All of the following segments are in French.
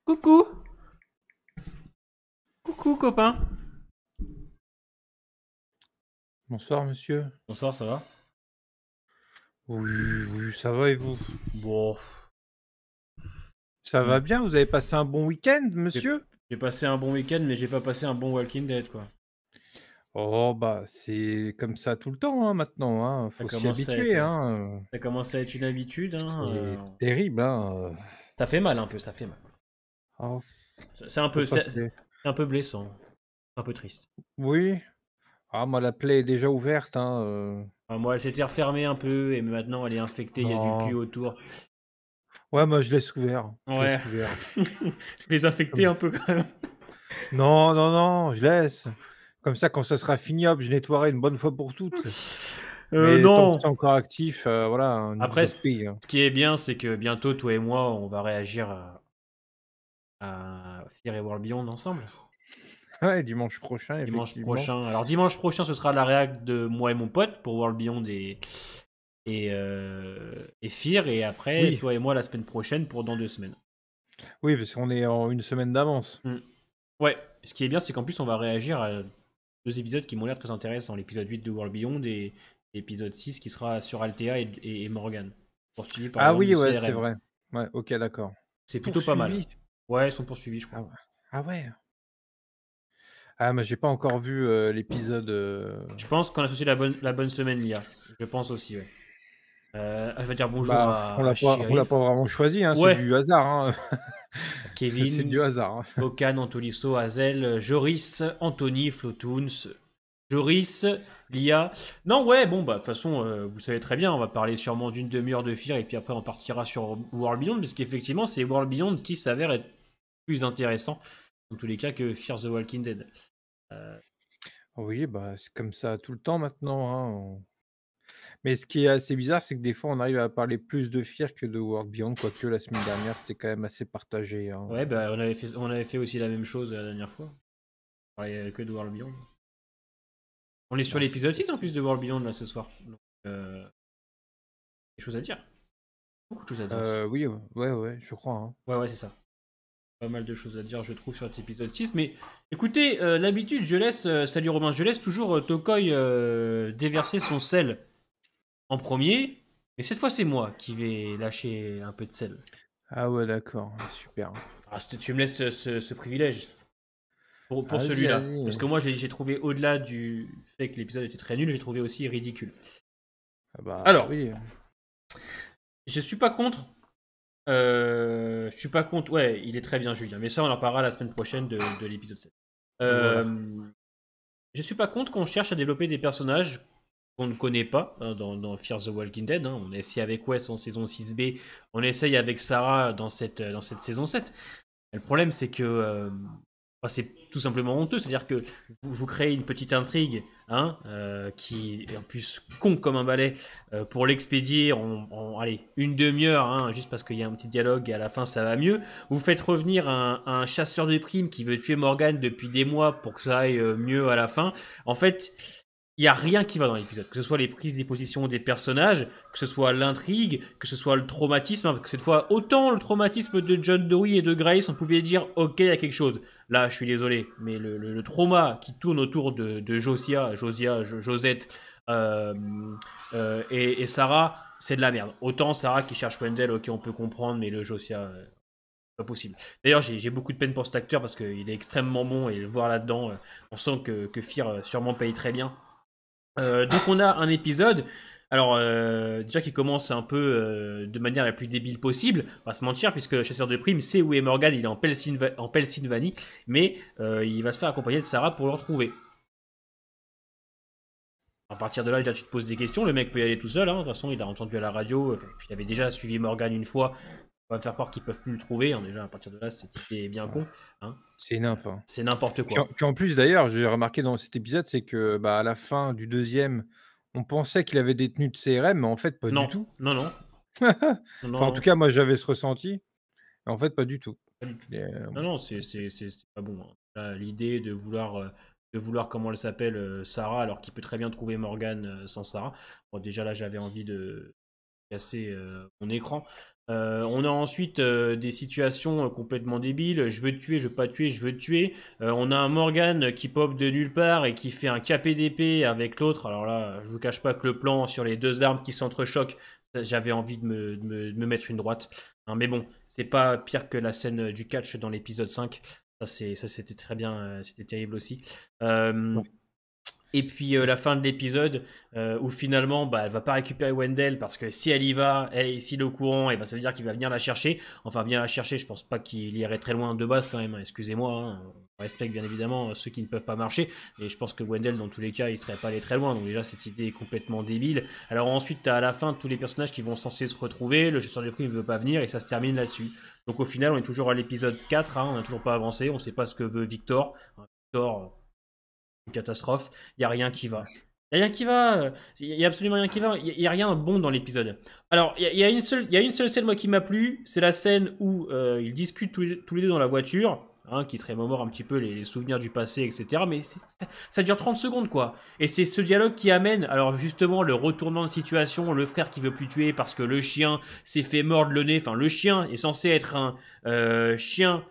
Coucou. Coucou, copain. Bonsoir, monsieur. Bonsoir, ça va? Oui, oui, ça va et vous? Bon. Ça va bien? Vous avez passé un bon week-end, monsieur? J'ai passé un bon week-end, mais j'ai pas passé un bon Walking Dead, quoi. Oh, bah, c'est comme ça tout le temps, hein, maintenant, hein. Ça Faut s'y commence à être, habituer, hein. ça commence à être une habitude, hein. C'est terrible, hein. Ça fait mal un peu, ça fait mal. Oh, C'est un faut peu, pas c'est un peu blessant, un peu triste. Oui. Ah, moi, la plaie est déjà ouverte, hein. Enfin, moi, elle s'était refermée un peu, et maintenant elle est infectée, il y a du pus Non. autour. Ouais, moi, je laisse ouvert. Je Ouais. laisse ouvert. Tu les infecter un peu quand même. Non, non, non, je laisse. Comme ça, quand ça sera fini, hop, je nettoierai une bonne fois pour toutes. Mais tant que Non. c'est encore actif, voilà, hein, ne Après, dites paix, hein. ce qui est bien, c'est que bientôt, toi et moi, on va réagir à Fear et World Beyond ensemble. Ouais, dimanche prochain, Dimanche effectivement. prochain. Alors dimanche prochain, ce sera la réac de moi et mon pote pour World Beyond et Fear. Et après, Oui. toi et moi la semaine prochaine pour dans 2 semaines. Oui, parce qu'on est en une semaine d'avance. Mm. Ouais. Ce qui est bien, c'est qu'en plus, on va réagir à 2 épisodes qui m'ont l'air très intéressants. L'épisode 8 de World Beyond et l'épisode 6 qui sera sur Altea et Morgan. Poursuivi par les Ah membres oui, du ouais, c'est CRM. vrai. Ouais, OK, d'accord. C'est plutôt pas mal. Poursuivi? Ouais, ils sont poursuivis, je crois. Ah ouais. Ah ouais. Ah, mais j'ai pas encore vu, l'épisode, Je pense qu'on a associé la bonne semaine, Lia. Je pense aussi, ouais. Je vais dire bonjour bah, à on l'a pas Shérif. vraiment choisi, hein, c'est Ouais, du hasard, hein. à C'est Kevin, du hasard, hein. Okan, Antolisso, Hazel, Joris, Anthony, Flotoons, Joris, Lia. Non, ouais, bon, bah, de toute façon, vous savez très bien, on va parler sûrement d'une demi-heure de Fear et puis après on partira sur World Beyond, parce qu'effectivement, c'est World Beyond qui s'avère être plus intéressant, dans tous les cas, que Fear the Walking Dead. Oui, bah, c'est comme ça tout le temps maintenant, hein, mais ce qui est assez bizarre, c'est que des fois, on arrive à parler plus de Fear que de World Beyond, quoique la semaine dernière, c'était quand même assez partagé, hein. Ouais, bah, on avait fait aussi la même chose la dernière fois. On parlait que de World Beyond. On est sur Bah, l'épisode 6 en plus de World Beyond là ce soir. Donc, des choses à dire. Beaucoup de choses à dire. oui, ouais, ouais, je crois, hein. Ouais, ouais, c'est ça. Pas mal de choses à dire, je trouve, sur cet épisode 6. Mais écoutez, l'habitude, salut Romain, je laisse toujours Tokoi déverser son sel en premier. Mais cette fois, c'est moi qui vais lâcher un peu de sel. Ah ouais, d'accord, super. Ah, tu me laisses ce privilège pour Vas-y, celui-là. vas-y. Parce que moi, j'ai trouvé, au-delà du fait que l'épisode était très nul, j'ai trouvé aussi ridicule. Ah bah, Alors, oui. je suis pas contre. Je suis pas contre. Ouais, il est très bien, Julien. Mais ça, on en parlera la semaine prochaine de l'épisode 7. Voilà. Je suis pas contre qu'on cherche à développer des personnages qu'on ne connaît pas hein, dans Fear the Walking Dead. Hein. On a essayé avec Wes en saison 6B. On essaye avec Sarah dans cette saison 7. Le problème, c'est que Enfin, c'est tout simplement honteux, c'est-à-dire que vous créez une petite intrigue, hein, qui est en plus con comme un balai, pour l'expédier allez, une demi-heure, hein, juste parce qu'il y a un petit dialogue et à la fin ça va mieux. Vous faites revenir un chasseur de primes qui veut tuer Morgane depuis des mois pour que ça aille mieux à la fin. En fait, il n'y a rien qui va dans l'épisode, que ce soit les prises des positions des personnages, que ce soit l'intrigue, que ce soit le traumatisme, hein, parce que cette fois, autant le traumatisme de John Dowie et de Grace, on pouvait dire ok, il y a quelque chose. Là, je suis désolé, mais le trauma qui tourne autour de Josette euh, et Sarah, c'est de la merde. Autant Sarah qui cherche Wendell, ok, on peut comprendre, mais le Josia, pas possible. D'ailleurs, j'ai beaucoup de peine pour cet acteur parce qu'il est extrêmement bon et le voir là-dedans, on sent que Fear sûrement paye très bien. Donc on a un épisode, alors déjà qui commence un peu de manière la plus débile possible, on va se mentir, puisque le chasseur de primes sait où est Morgan, il est en Pennsylvanie, mais il va se faire accompagner de Sarah pour le retrouver. À partir de là, déjà tu te poses des questions, le mec peut y aller tout seul, hein, de toute façon il a entendu à la radio, puis il avait déjà suivi Morgan une fois, on va me faire croire qu'ils peuvent plus le trouver, hein, déjà à partir de là c'est bien con. Hein. C'est nimp. Hein. C'est n'importe quoi. Puis en plus, d'ailleurs, j'ai remarqué dans cet épisode, c'est que à la fin du deuxième, on pensait qu'il avait des tenues de CRM, mais en fait, pas du tout. Non, non. Enfin, en tout cas, moi, j'avais ce ressenti. En fait, pas du tout. Non, c'est pas bon. Hein. L'idée de vouloir, comment elle s'appelle, Sarah, alors qu'il peut très bien trouver Morgan sans Sarah. Bon, déjà là, j'avais envie de casser mon écran. On a ensuite des situations complètement débiles. Je veux te tuer, je veux pas te tuer, je veux te tuer. On a un Morgan qui pop de nulle part et qui fait un KPDP avec l'autre. Alors là, je vous cache pas que le plan sur les deux armes qui s'entrechoquent, j'avais envie de me mettre une droite. Hein, mais bon, c'est pas pire que la scène du catch dans l'épisode 5. Ça c'était très bien, c'était terrible aussi. Ouais. Et puis la fin de l'épisode où finalement elle va pas récupérer Wendell parce que si elle y va, s'il est au courant, et ça veut dire qu'il va venir la chercher. Enfin, venir la chercher, je pense pas qu'il irait très loin de base quand même. Hein, excusez-moi, hein. On respecte bien évidemment ceux qui ne peuvent pas marcher, mais je pense que Wendell dans tous les cas il serait pas allé très loin. Donc déjà cette idée est complètement débile. Alors ensuite t'as à la fin tous les personnages qui vont censés se retrouver. Le chasseur de primes ne veut pas venir et ça se termine là-dessus. Donc au final on est toujours à l'épisode 4, hein, on n'a toujours pas avancé, on sait pas ce que veut Victor. Victor, une catastrophe, il n'y a rien qui va. Il n'y a rien qui va, il y a absolument rien qui va, il n'y a rien de bon dans l'épisode. Alors, il y a une seule scène moi qui m'a plu, c'est la scène où ils discutent tous les deux dans la voiture, hein, qui se remémore un petit peu les souvenirs du passé, etc. Mais ça dure 30 secondes, quoi. Et c'est ce dialogue qui amène, alors justement, le retournement de situation, le frère qui veut plus tuer parce que le chien s'est fait mordre le nez, enfin, le chien est censé être un chien...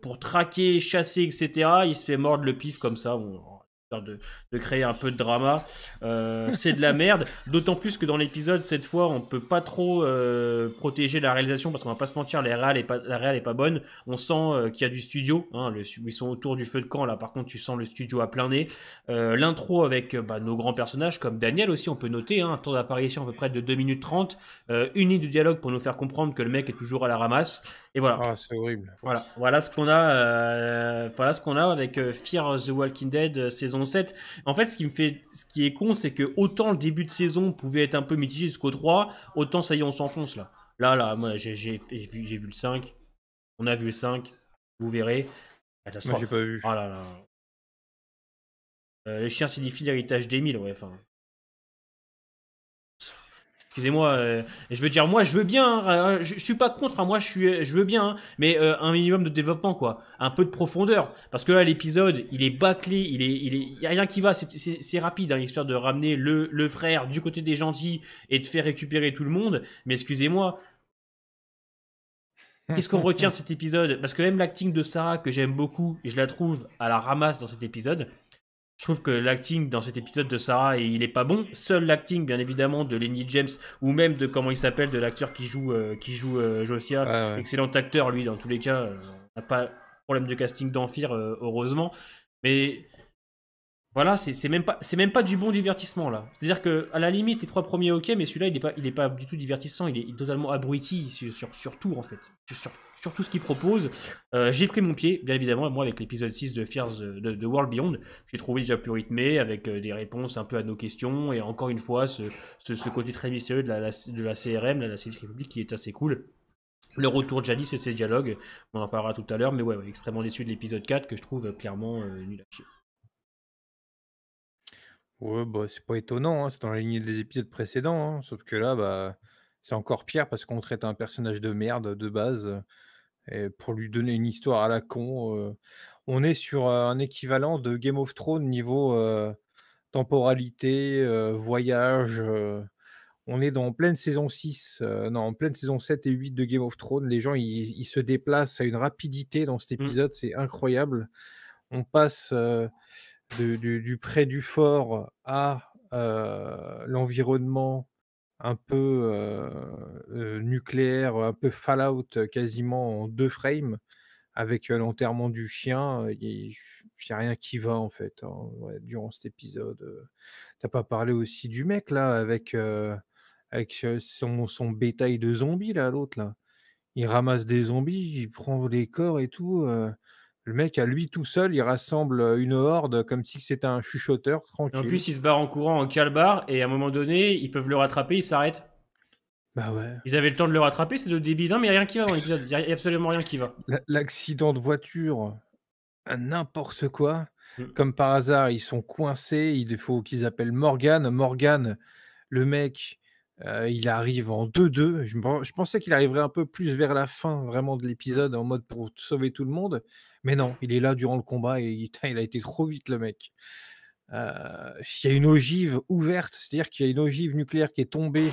pour traquer, chasser, etc. Il se fait mordre le pif comme ça. Bon, de créer un peu de drama. C'est de la merde. D'autant plus que dans l'épisode, cette fois, on peut pas trop protéger la réalisation parce qu'on va pas se mentir, la réal est pas bonne. On sent qu'il y a du studio. Hein, ils sont autour du feu de camp. Là, par contre, tu sens le studio à plein nez. L'intro avec nos grands personnages comme Daniel aussi, on peut noter. Hein, un temps d'apparition à peu près de 2 minutes 30. Une ligne de dialogue pour nous faire comprendre que le mec est toujours à la ramasse. Et voilà. Ah, c'est horrible. Voilà ce qu'on a. Voilà ce qu'on a avec Fear the Walking Dead saison 7. En fait, ce qui est con, c'est que autant le début de saison pouvait être un peu mitigé jusqu'au 3, autant ça y est, on s'enfonce là. Là, moi, j'ai vu le 5. On a vu le 5. Vous verrez. Moi, j'ai pas vu. Oh là là. Les chiens signifient l'héritage d'Emile, ouais, enfin. Excusez-moi, je veux dire, moi je veux bien, je suis pas contre, hein, moi je veux bien, hein, mais un minimum de développement quoi, un peu de profondeur, parce que là l'épisode il est bâclé, il y a rien qui va, c'est rapide, hein, histoire de ramener le frère du côté des gentils et de faire récupérer tout le monde, mais excusez-moi, qu'est-ce qu'on retient de cet épisode? Parce que même l'acting de Sarah que j'aime beaucoup, et je la trouve à la ramasse dans cet épisode. Je trouve que l'acting dans cet épisode de Sarah, il est pas bon. Seul l'acting, bien évidemment, de Lenny James ou même de comment il s'appelle, de l'acteur qui joue Josia, Ouais. excellent acteur lui. Dans tous les cas, on n'a pas de problème de casting d'Enfir, heureusement. Mais voilà, c'est même pas du bon divertissement là. C'est-à-dire que à la limite, les 3 premiers ok, mais celui-là il est pas du tout divertissant. Il est totalement abruti sur tout en fait, sur tout ce qu'il propose. J'ai pris mon pied, bien évidemment, moi avec l'épisode 6 de Fears de World Beyond. J'ai trouvé déjà plus rythmé avec des réponses un peu à nos questions et encore une fois ce côté très mystérieux de la CRM, la Civic Republic qui est assez cool. Le retour de Janice et ses dialogues, on en parlera tout à l'heure, mais ouais, extrêmement déçu de l'épisode 4 que je trouve clairement nul à chier. Ouais, bah, c'est pas étonnant, hein, c'est dans la lignée des épisodes précédents, hein, sauf que là, bah, c'est encore pire parce qu'on traite un personnage de merde de base, et pour lui donner une histoire à la con, on est sur, un équivalent de Game of Thrones niveau, temporalité, voyage, on est dans en pleine saison 6, non, en pleine saison 7 et 8 de Game of Thrones. Les gens, ils se déplacent à une rapidité dans cet Mm. épisode, c'est incroyable. On passe, du près du fort à, l'environnement un peu, nucléaire, un peu Fallout, quasiment en 2 frames avec, l'enterrement du chien, il y a rien qui va en fait, hein, ouais, durant cet épisode, tu pas parlé aussi du mec là avec, son bétail de zombies là, l'autre là. Il ramasse des zombies, il prend les corps et tout, le mec à lui tout seul, il rassemble, une horde comme si c'était un chuchoteur Et en tranquille. plus, il se barre en courant en calbar, et à un moment donné, ils peuvent le rattraper, il s'arrête. Bah ouais. Ils avaient le temps de le rattraper, c'est de débile. Non, mais il n'y a rien qui va dans l'épisode, il n'y a absolument rien qui va. L'accident de voiture, n'importe quoi. Mm. Comme par hasard, ils sont coincés, il faut qu'ils appellent Morgan. Morgan, le mec, il arrive en 2-2. Je pensais qu'il arriverait un peu plus vers la fin vraiment de Mm. l'épisode en mode pour sauver tout le monde, mais non, il est là durant le combat et il a été trop vite le mec. Il y a une ogive ouverte, c'est-à-dire qu'il y a une ogive nucléaire qui est tombée,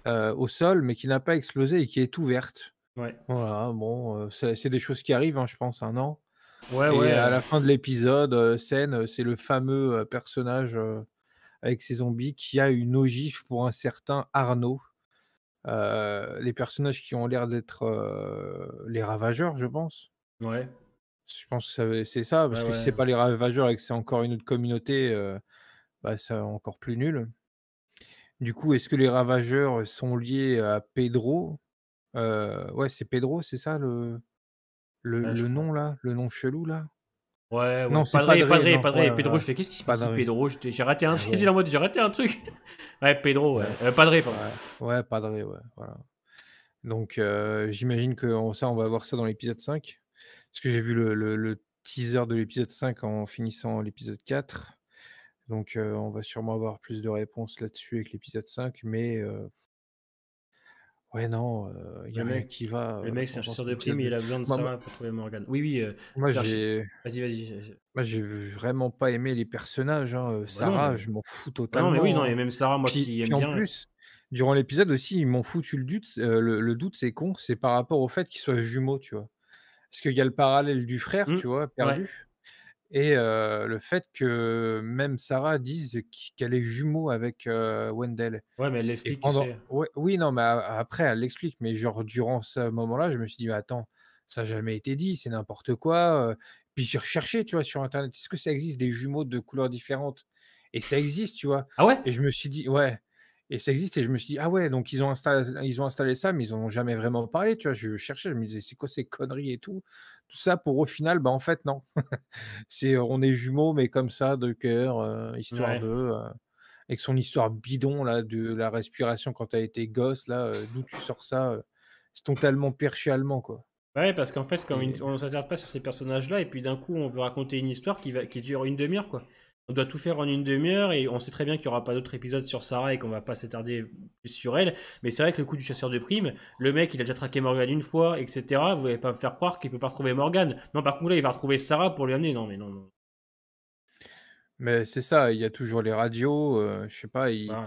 au sol, mais qui n'a pas explosé et qui est ouverte. Ouais. Voilà, bon, c'est des choses qui arrivent, hein, je pense, hein, non? Ouais, Et ouais. à la fin de l'épisode, scène, c'est le fameux, personnage, avec ses zombies qui a une ogive pour un certain Arnaud. Les personnages qui ont l'air d'être, les Ravageurs, je pense. Ouais. Je pense que c'est ça, Ouais, parce que si ouais. c'est pas les Ravageurs et que c'est encore une autre communauté, bah, c'est encore plus nul. Du coup, est-ce que les Ravageurs sont liés à Pedro? Ouais, c'est Pedro, c'est ça Ouais, je le crois. nom là? Le nom chelou là? Ouais, ouais. Non, c'est Padré, non, Padré. ouais, Et ouais, Pedro, ouais, je fais, qu'est-ce qui c'est qui Padré. Pedro? J'ai raté un, Ah j'étais ouais, en mode, j'ai raté un truc. Ouais, Pedro, ouais. ouais, Padré, pardon. ouais, ouais, Padré, ouais, voilà. Donc j'imagine que on va voir ça dans l'épisode 5. Parce que j'ai vu le teaser de l'épisode 5 en finissant l'épisode 4. Donc on va sûrement avoir plus de réponses là-dessus avec l'épisode 5, mais ouais, non, il y Le a rien mec, qui va, le mec, c'est un dans chasseur cet de primes et épisode. il a besoin de Moi moi Sarah pour trouver Morgan. Oui, oui, moi c'est un j'ai Vas-y, vas-y. moi j'ai vraiment pas aimé les personnages, hein, Bah non, Sarah, je m'en fous bah non, mais oui, non, totalement, et hein. même Sarah, moi qui aime Puis en bien. plus, durant l'épisode aussi, ils m'ont foutu le doute, c'est con, c'est par rapport au fait qu'ils soient jumeaux, tu vois? Parce qu'il y a le parallèle du frère, tu vois, Ouais. perdu et le fait que même Sarah dise qu'elle est jumeau avec, Wendell Ouais, mais elle et l'explique, tu pendant sais. ouais, oui, non, mais a après elle l'explique, mais genre durant ce moment-là, je me suis dit: «Mais attends, ça a jamais été dit, c'est n'importe quoi», puis j'ai recherché, tu vois, sur internet, est-ce que ça existe des jumeaux de couleurs différentes? Et ça existe, tu vois? Ah ouais? Et je me suis dit ouais et ça existe et je me suis dit: «Ah ouais, donc ils ont installé ça, mais ils en ont jamais vraiment parlé», tu vois? Je cherchais, je me disais: «C'est quoi ces conneries et tout?» Tout ça pour au final, bah, en fait non. C'est, on est jumeaux, mais comme ça, de cœur, histoire Ouais. de, avec son histoire bidon là, de la respiration quand tu as été gosse là, d'où tu sors ça, c'est totalement perché allemand, quoi Ouais, parce qu'en fait, quand et on s'attarde pas sur ces personnages-là, et puis d'un coup, on veut raconter une histoire qui dure une demi-heure, quoi. On doit tout faire en une demi-heure, et on sait très bien qu'il y aura pas d'autres épisodes sur Sarah et qu'on va pas s'attarder plus sur elle. Mais c'est vrai que le coup du chasseur de primes, le mec, il a déjà traqué Morgan une fois, etc. Vous allez pas me faire croire qu'il peut pas retrouver Morgan. Non, par contre, là, il va retrouver Sarah pour lui amener. Non, mais non, non. mais c'est ça, il y a toujours les radios, je sais pas, Bah,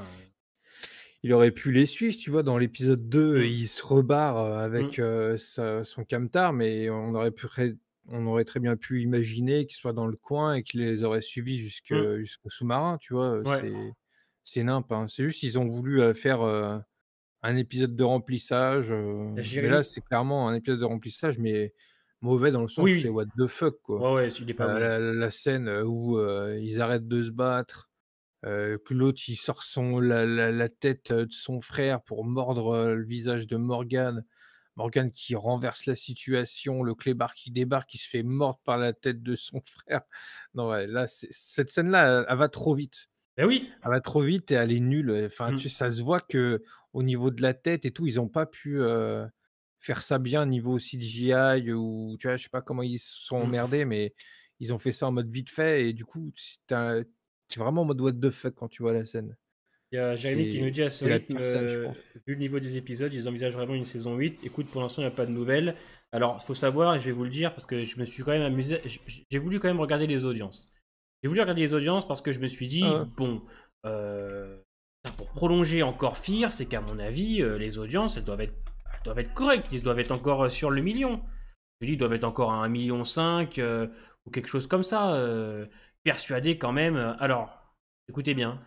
il aurait pu les suivre, tu vois? Dans l'épisode 2, hum, il se rebarre, avec, hum, sa son camtar, mais on aurait très bien pu imaginer qu'il soit dans le coin et qu'il les aurait suivis hum. jusqu'au sous-marin, tu vois? Ouais. C'est nimp, hein. C'est juste ils ont voulu, faire, un épisode de remplissage, mais là, Jérémy. c'est clairement un épisode de remplissage, mais mauvais dans le sens Oui, où c'est oui. what the fuck, quoi. Ouais, ouais, il est pas bon. La scène, où, ils arrêtent de se battre, que l'autre il sort la tête, de son frère pour mordre, le visage de Morgan. Morgan qui renverse la situation, le clébard qui débarque, qui se fait mordre par la tête de son frère. Non, ouais, là, cette scène-là, elle va trop vite. Ben oui. Elle va trop vite et elle est nulle, enfin, Hum. ça se voit que au niveau de la tête et tout, ils ont pas pu, faire ça bien niveau CGI ou tu vois, je sais pas comment ils se sont Mm. emmerdés, mais ils ont fait ça en mode vite fait et du coup, tu es vraiment en mode what the fuck quand tu vois la scène. Il y a Jérémy qui nous dit à ce C'est la rythme, pire scène, je pense. vu le niveau des épisodes, ils envisagent vraiment une saison 8. Écoute, pour l'instant, il n'y a pas de nouvelles. Alors, il faut savoir, et je vais vous le dire, parce que je me suis quand même amusé, j'ai voulu quand même regarder les audiences. J'ai voulu regarder les audiences parce que je me suis dit, Ah ouais. bon, pour prolonger encore Fear, c'est qu'à mon avis, les audiences, elles doivent être correctes. Ils doivent être encore sur le million. Je dis, ils doivent être encore à 1,5 million ou quelque chose comme ça. Persuadé quand même. Alors, écoutez bien.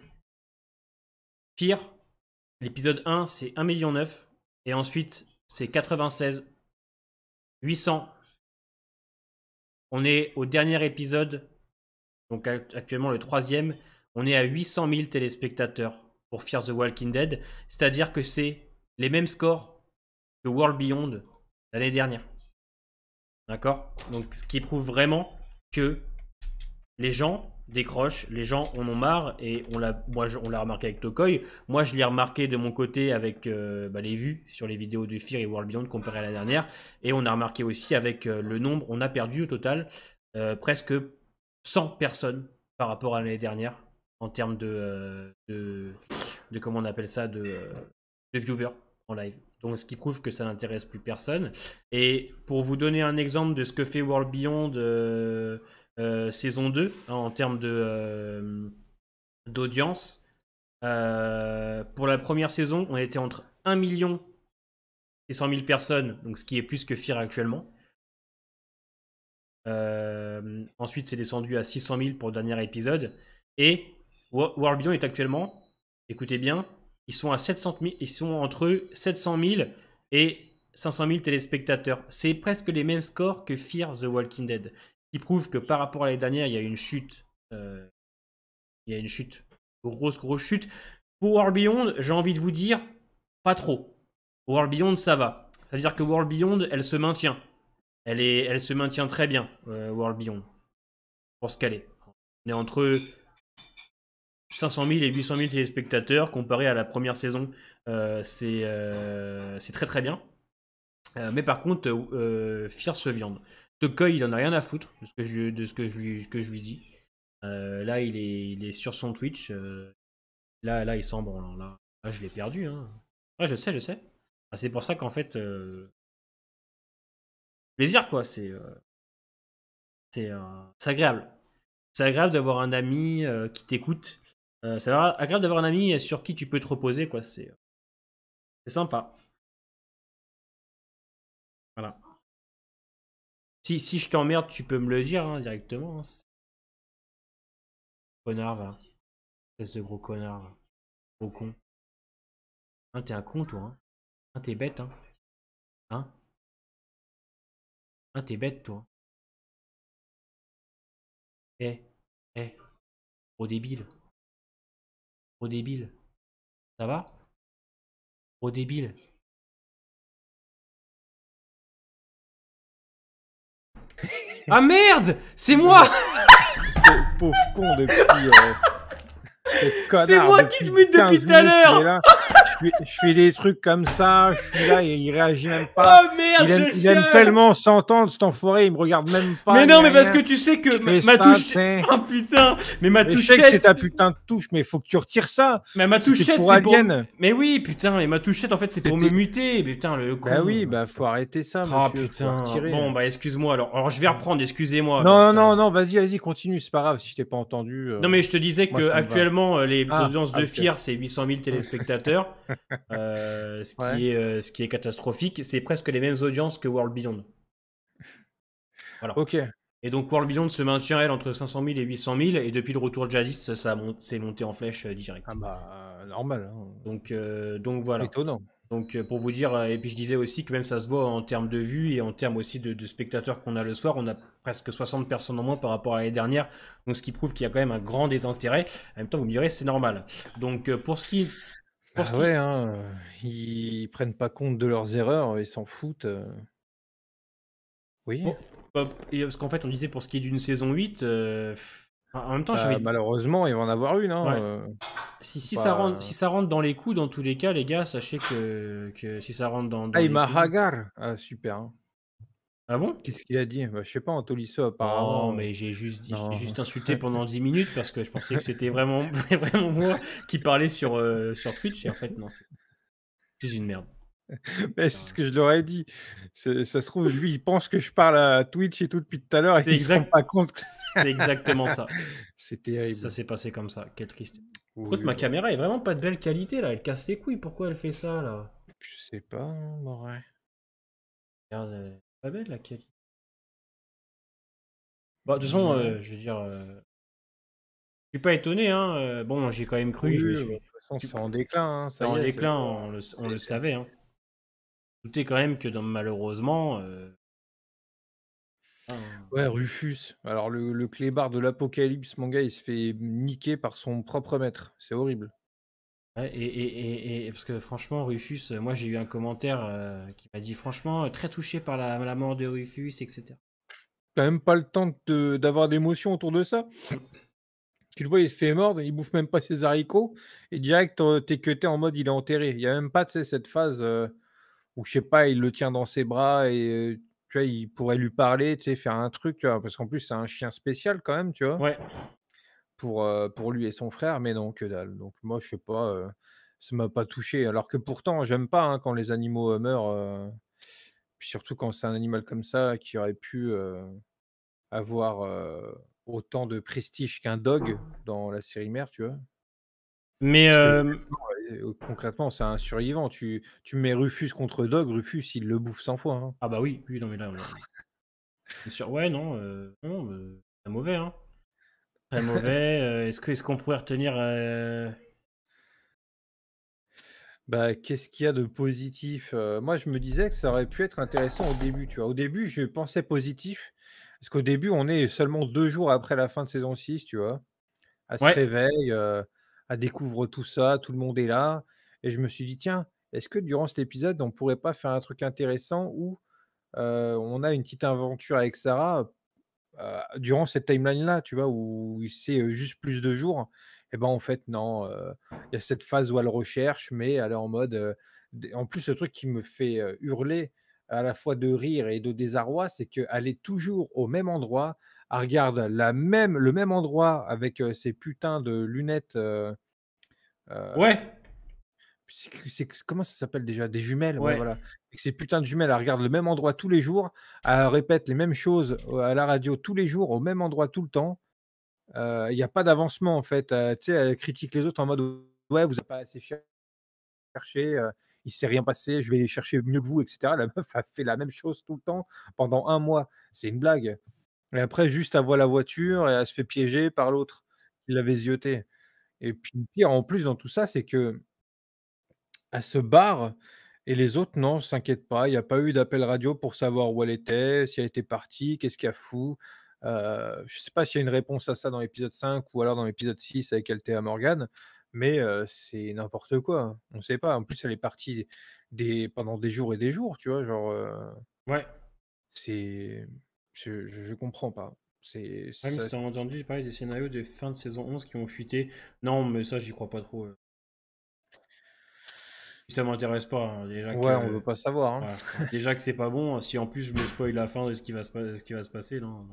Fear, l'épisode 1, c'est 1,9 million. Et ensuite, c'est 96, 800. On est au dernier épisode, donc actuellement le troisième. On est à 800 000 téléspectateurs pour Fear the Walking Dead. C'est-à-dire que c'est les mêmes scores que World Beyond l'année dernière. D'accord? Donc, ce qui prouve vraiment que les gens décrochent, les gens en ont marre, et on l'a remarqué avec Tokoy. Moi, je l'ai remarqué de mon côté avec les vues sur les vidéos de Fear et World Beyond comparé à la dernière, et on a remarqué aussi avec le nombre, on a perdu au total presque 100 personnes par rapport à l'année dernière en termes de comment on appelle ça, de viewers en live. Donc, ce qui prouve que ça n'intéresse plus personne. Et pour vous donner un exemple de ce que fait World Beyond saison 2, hein, en termes d'audience, pour la première saison, on était entre 1 million 600 000 personnes, donc ce qui est plus que Fear actuellement. Ensuite, c'est descendu à 600 000 pour le dernier épisode. Et World Beyond est actuellement, écoutez bien, ils sont à 700 000, ils sont entre 700 000 et 500 000 téléspectateurs. C'est presque les mêmes scores que Fear the Walking Dead, qui prouve que par rapport à l'année dernière, il y a une chute. Il y a une chute, grosse chute. Pour World Beyond, j'ai envie de vous dire, pas trop. World Beyond, ça va. C'est-à-dire que World Beyond, elle se maintient. Elle se maintient très bien, World Beyond, pour ce qu'elle est. On est entre 500 000 et 800 000 téléspectateurs comparé à la première saison. C'est très bien. Mais par contre, Fierce Viande. Tokoy, il en a rien à foutre de ce que je lui dis. Là, il est sur son Twitch. Là, il s'en branle. Là, je l'ai perdu. Hein. Ouais, je sais. Ah, c'est pour ça qu'en fait, plaisir quoi. C'est agréable. C'est agréable d'avoir un ami qui t'écoute. C'est agréable d'avoir un ami sur qui tu peux te reposer, quoi. C'est sympa. Voilà. Si je t'emmerde, tu peux me le dire hein, directement. Hein. Connard, va. Espèce de gros connard. Va. Gros con. Hein, t'es un con, toi. Hein, hein t'es bête, hein. Hein, hein t'es bête, toi. Eh, eh, gros débile. Gros débile. Ça va? Gros débile. Ah merde! C'est moi! Pauvre con depuis. C'est moi qui te mute depuis tout à l'heure! Je fais des trucs comme ça, je suis là et il réagit même pas. Oh merde, il aime tellement s'entendre, cet enfoiré, il me regarde même pas. Mais non, mais parce que tu sais que ma touche. Oh putain, mais ma touchette. Je sais que c'est ta putain de touche, mais il faut que tu retires ça. Mais ma touchette, c'est pour. Mais oui, putain, mais ma touchette, en fait, c'est pour me muter. Mais putain, le con. Bah oui, bah faut arrêter ça, monsieur. Oh putain. Bon, bah excuse-moi alors. Je vais reprendre, excusez-moi. Non, vas-y, continue, c'est pas grave si je t'ai pas entendu. Non, mais je te disais que actuellement, les audiences de Fear, c'est 800 000 téléspectateurs. Ce qui est catastrophique. C'est presque les mêmes audiences que World Beyond. Voilà. Ok. Et donc World Beyond se maintient, elle, entre 500 000 et 800 000. Et depuis le retour de Jadis, c'est monté en flèche direct. Ah bah, normal. Hein. Donc voilà. Étonnant. Donc pour vous dire, et puis je disais aussi que même ça se voit en termes de vues et en termes aussi de spectateurs qu'on a le soir, on a presque 60 personnes en moins par rapport à l'année dernière, donc ce qui prouve qu'il y a quand même un grand désintérêt. En même temps, vous me direz, c'est normal. Donc pour ce qui... ouais, hein, ils prennent pas compte de leurs erreurs, ils s'en foutent. Oui. Parce qu'en fait, on disait pour ce qui est d'une saison 8, En même temps, j'avais dit, Malheureusement, il va en avoir une, hein, ouais. Si pas ça rentre dans les coups, dans tous les cas, les gars, sachez que si ça rentre dans les Aïma coups. Hagar! Ah super, hein. Ah bon? Qu'est-ce qu'il a dit? Bah, je sais pas, Tolisso Non, apparemment, mais j'ai non. juste insulté pendant 10 minutes parce que je pensais que c'était vraiment, vraiment moi qui parlais sur Twitch et en fait, non, je suis une merde. Mais c'est ce que je leur ai dit. Ça se trouve, lui, il pense que je parle à Twitch et tout depuis tout à l'heure et C'est il se rend exact, pas compte que c'est exactement ça. c'est Ça terrible. s'est passé comme ça. Quelle triste. Écoute, Oui, ma bah, caméra est vraiment pas de belle qualité là. Elle casse les couilles. Pourquoi elle fait ça là? je sais pas, hein, Morin. Regarde, elle est pas belle la qualité. Bon, de toute façon, Ouais. je veux dire, je suis pas étonné, hein. Bon, j'ai quand même cru. Je me Oui, bah, de suis. toute façon, C'est c'est en déclin, hein, ça y en est, déclin, on le c'est savait, hein. Doutais quand même que malheureusement. Hein. ouais, Rufus. Alors le clébard de l'Apocalypse, mon gars, il se fait niquer par son propre maître. C'est horrible. Ouais, parce que franchement, Rufus, moi j'ai eu un commentaire qui m'a dit franchement très touché par la mort de Rufus, etc. Tu même pas le temps d'avoir d'émotion autour de ça. Tu le vois, il se fait mordre, il bouffe même pas ses haricots et direct, tu es cuté en mode il est enterré. Il y a même pas, tu sais, cette phase, où je sais pas, il le tient dans ses bras et tu vois, il pourrait lui parler, tu sais, faire un truc, tu vois? Parce qu'en plus, c'est un chien spécial quand même, tu vois? Ouais, Pour lui et son frère, mais non, que dalle. Donc moi, je sais pas, ça m'a pas touché. Alors que pourtant, j'aime pas, hein, quand les animaux, meurent, puis surtout quand c'est un animal comme ça qui aurait pu, avoir, autant de prestige qu'un dog dans la série mère, tu vois? mais Parce que concrètement, c'est un survivant. Tu mets Rufus contre Dog, Rufus, il le bouffe 100 fois, hein. ah bah oui, oui, non mais là, bien sûr, ouais, non, non, très mauvais, hein, très mauvais. Est-ce qu'on pourrait retenir Bah, qu'est-ce qu'il y a de positif? Moi, je me disais que ça aurait pu être intéressant au début, tu vois? Au début, je pensais positif, parce qu'au début, on est seulement 2 jours après la fin de saison 6, tu vois? Elle se ouais, réveille, elle découvre tout ça, tout le monde est là et je me suis dit: «Tiens, est-ce que durant cet épisode, on pourrait pas faire un truc intéressant où, on a une petite aventure avec Sarah?» Durant cette timeline-là, tu vois? Où c'est, juste plus de jours et ben, en fait, non, il y a cette phase où elle recherche, mais elle est en mode, d en plus, le truc qui me fait, hurler à la fois de rire et de désarroi, c'est qu'elle est toujours au même endroit. Elle regarde le même endroit avec, ses putains de lunettes, heu ouais, comment ça s'appelle déjà? Des jumelles? Ouais, ouais. voilà. Avec ces putains de jumelles, elle regarde le même endroit tous les jours, elle répète les mêmes choses, à la radio tous les jours, au même endroit tout le temps. Il y a pas d'avancement en fait, tu sais, elle critique les autres en mode: «Ouais, vous avez pas assez cherché, il s'est rien passé, je vais chercher mieux que vous» et cetera. La meuf, elle fait la même chose tout le temps pendant un mois. C'est une blague et après juste, elle voit la voiture et elle se fait piéger par l'autre qui l'avait zioté et puis le pire en plus dans tout ça, c'est que elle se barre et les autres, non, s'inquiètent pas. Il y a pas eu d'appel radio pour savoir où elle était, si elle était partie, qu'est-ce qu'elle fout. Je sais pas s'il y a une réponse à ça dans l'épisode 5 ou alors dans l'épisode 6 avec Althea Morgan, mais c'est n'importe quoi, hein. On sait pas. En plus, elle est partie pendant des jours et des jours, tu vois? Genre, Ouais. c'est je comprends pas. C'est Ouais, mais ça si t'as entendu parler des scénarios de fin de saison 11 qui ont fuité. Non, mais ça, j'y crois pas trop. Ça m'intéresse pas, hein. Déjà ouais, on que. veut pas savoir, hein. Voilà. Déjà que c'est pas bon. Si en plus je me spoil la fin de ce qui va se passer, non.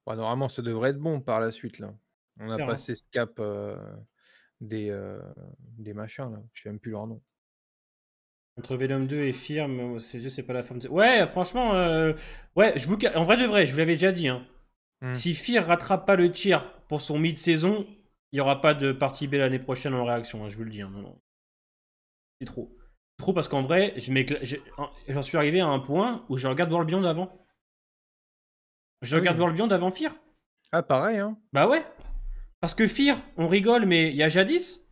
Bah, normalement, ça devrait être bon par la suite, là. On a Faire, hein. passé ce cap, des, heu, des machins là, je sais même plus leur nom. Entre Venom 2 et Fear, mais c'est juste c'est pas la forme. Ouais, franchement, ouais, en vrai de vrai, je vous l'avais déjà dit, hein. Mmh. Si Fear rattrape pas le tir pour son mid-saison, il y aura pas de partie B l'année prochaine en réaction, hein, je vous le dis, hein. Non, non. C'est trop. Trop parce qu'en vrai, j'en suis arrivé à un point où je regarde World Beyond avant. Je Ah regarde oui. World Beyond avant Fear. Ah pareil, hein. Bah ouais. Parce que Fear, on rigole, mais il y a Jadis.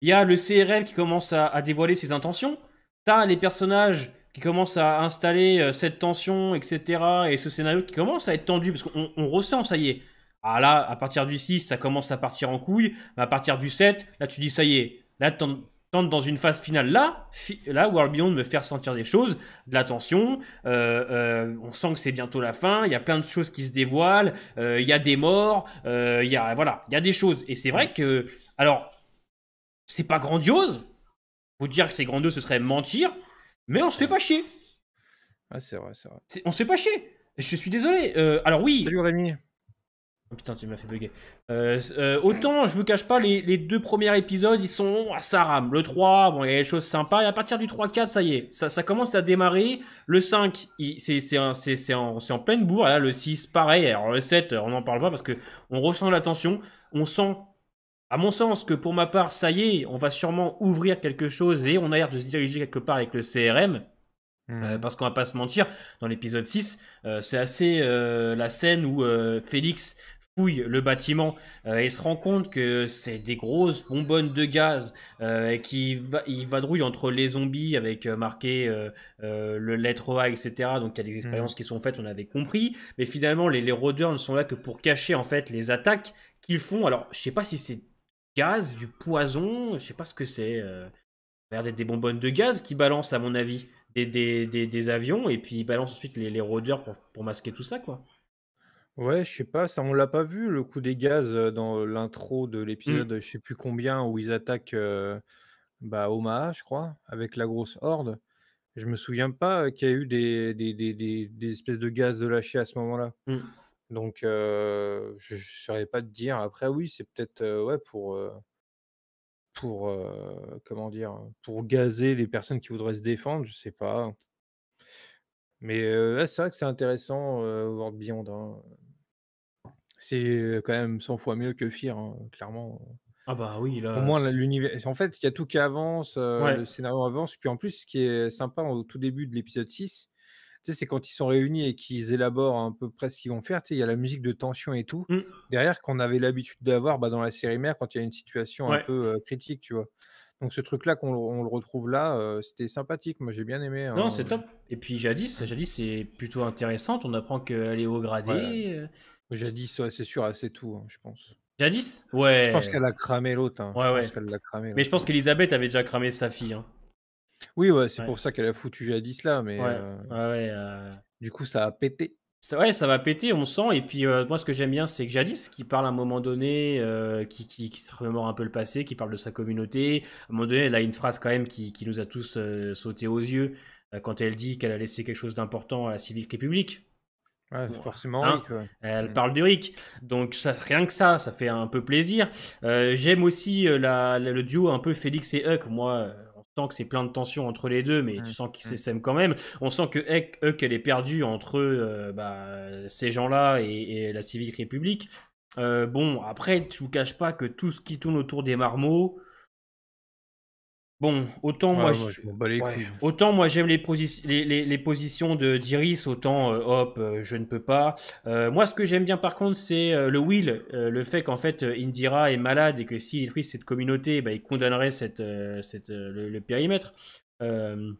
Il y a le CRM qui commence à dévoiler ses intentions. T'as les personnages qui commencent à installer cette tension, etc. Et ce scénario qui commence à être tendu, parce qu'on ressent, ça y est. Ah là, à partir du 6, ça commence à partir en couille. Mais à partir du 7, là, tu dis, ça y est. Là, tente dans une phase finale là, World Beyond me fait ressentir des choses, de la tension, on sent que c'est bientôt la fin, il y a plein de choses qui se dévoilent, il y a des morts, il y a des choses. Et c'est vrai que, alors, c'est pas grandiose, vous dire que c'est grandiose, ce serait mentir, mais on se fait pas chier. Ah, c'est vrai, c'est vrai. On se fait pas chier. Je suis désolé. Alors oui. Salut Rémi. Oh putain, tu m'as fait bugger. Autant, je vous cache pas, les 2 premiers épisodes, ils sont à ça rame. Le 3, bon, il y a des choses sympas. Et à partir du 3-4, ça y est, ça commence à démarrer. Le 5, c'est en pleine bourre. Là, le 6, pareil. Alors le 7, on n'en parle pas parce que on ressent la tension. On sent, à mon sens, que pour ma part, ça y est, on va sûrement ouvrir quelque chose et on a l'air de se diriger quelque part avec le CRM. Parce qu'on va pas se mentir, dans l'épisode 6, c'est assez la scène où Félix fouille le bâtiment et se rend compte que c'est des grosses bonbonnes de gaz il vadrouille entre les zombies avec marqué le lettre A, etc. Donc il y a des expériences qui sont faites, on avait compris. Mais finalement, les rôdeurs ne sont là que pour cacher en fait les attaques qu'ils font. Alors, je sais pas si c'est gaz, du poison, je sais pas ce que c'est. Ça a l'air d'être des bonbonnes de gaz qui balancent à mon avis des avions et puis ils balancent ensuite les rôdeurs pour masquer tout ça, quoi. Ouais, je sais pas, ça on l'a pas vu le coup des gaz, dans l'intro de Mm. l'épisode, je sais plus combien, où ils attaquent, Omaha, je crois, avec la grosse horde. Je me souviens pas, qu'il y a eu des espèces de gaz de lâchés à ce moment-là. Mm. Donc je saurais pas te dire. Après oui, c'est peut-être, ouais, comment dire? Pour gazer les personnes qui voudraient se défendre, je sais pas. Mais ouais, c'est vrai que c'est intéressant, World Beyond, hein. C'est, quand même 100 fois mieux que Fear, hein, clairement. Ah bah oui, Au là. moins l'univers en fait, il y a tout qui avance, Ouais. le scénario avance. Puis en plus, ce qui est sympa au tout début de l'épisode 6, tu sais, c'est quand ils sont réunis et qu'ils élaborent à peu près ce qu'ils vont faire, tu sais, il y a la musique de tension et tout, Mm. derrière qu'on avait l'habitude d'avoir, dans la série mère quand il y a une situation un Ouais. peu, critique, tu vois? Donc ce truc-là on le retrouve là, c'était sympathique. Moi, j'ai bien aimé, Non, hein, c'est top. Et puis Jadis c'est plutôt intéressante. On apprend qu'elle est haut ouais. gradé. Jadis, ouais, c'est sûr, ah, c'est tout, hein, je pense. Jadis? Je pense Ouais. qu'elle a cramé l'autre, hein, je Ouais, pense ouais. qu'elle l'a cramé Mais je l'autre. pense qu'Elisabeth avait déjà cramé sa fille, hein. Oui, ouais, c'est Ouais. pour ça qu'elle a foutu Jadis là, mais Ouais. Ouais. du coup, ça a pété. Ouais, ça va péter, on sent. Et puis, moi, ce que j'aime bien, c'est que Jadis, qui parle à un moment donné, qui se remémore un peu le passé, qui parle de sa communauté. À un moment donné, elle a une phrase quand même qui nous a tous sauté aux yeux quand elle dit qu'elle a laissé quelque chose d'important à la Civique République. Ouais, Bon, forcément hein, Rick, ouais. elle parle de Rick. Donc, ça, rien que ça fait un peu plaisir. J'aime aussi le duo un peu Félix et Huck. Moi, on sent que c'est plein de tensions entre les deux, mais tu sens qu'ils s'aiment quand même. On sent que Huck, elle est perdue entre ces gens-là et la Civique République. Bon, après, je vous cache pas que tout ce qui tourne autour des marmots, bon, Ouais, moi, je m'en bats les couilles. autant moi j'aime les positions de d'Iris, autant hop, je ne peux pas. Moi, ce que j'aime bien par contre, c'est le Will, le fait qu'en fait Indira est malade et que s'il détruit cette communauté, bah, il condamnerait le périmètre. Euh,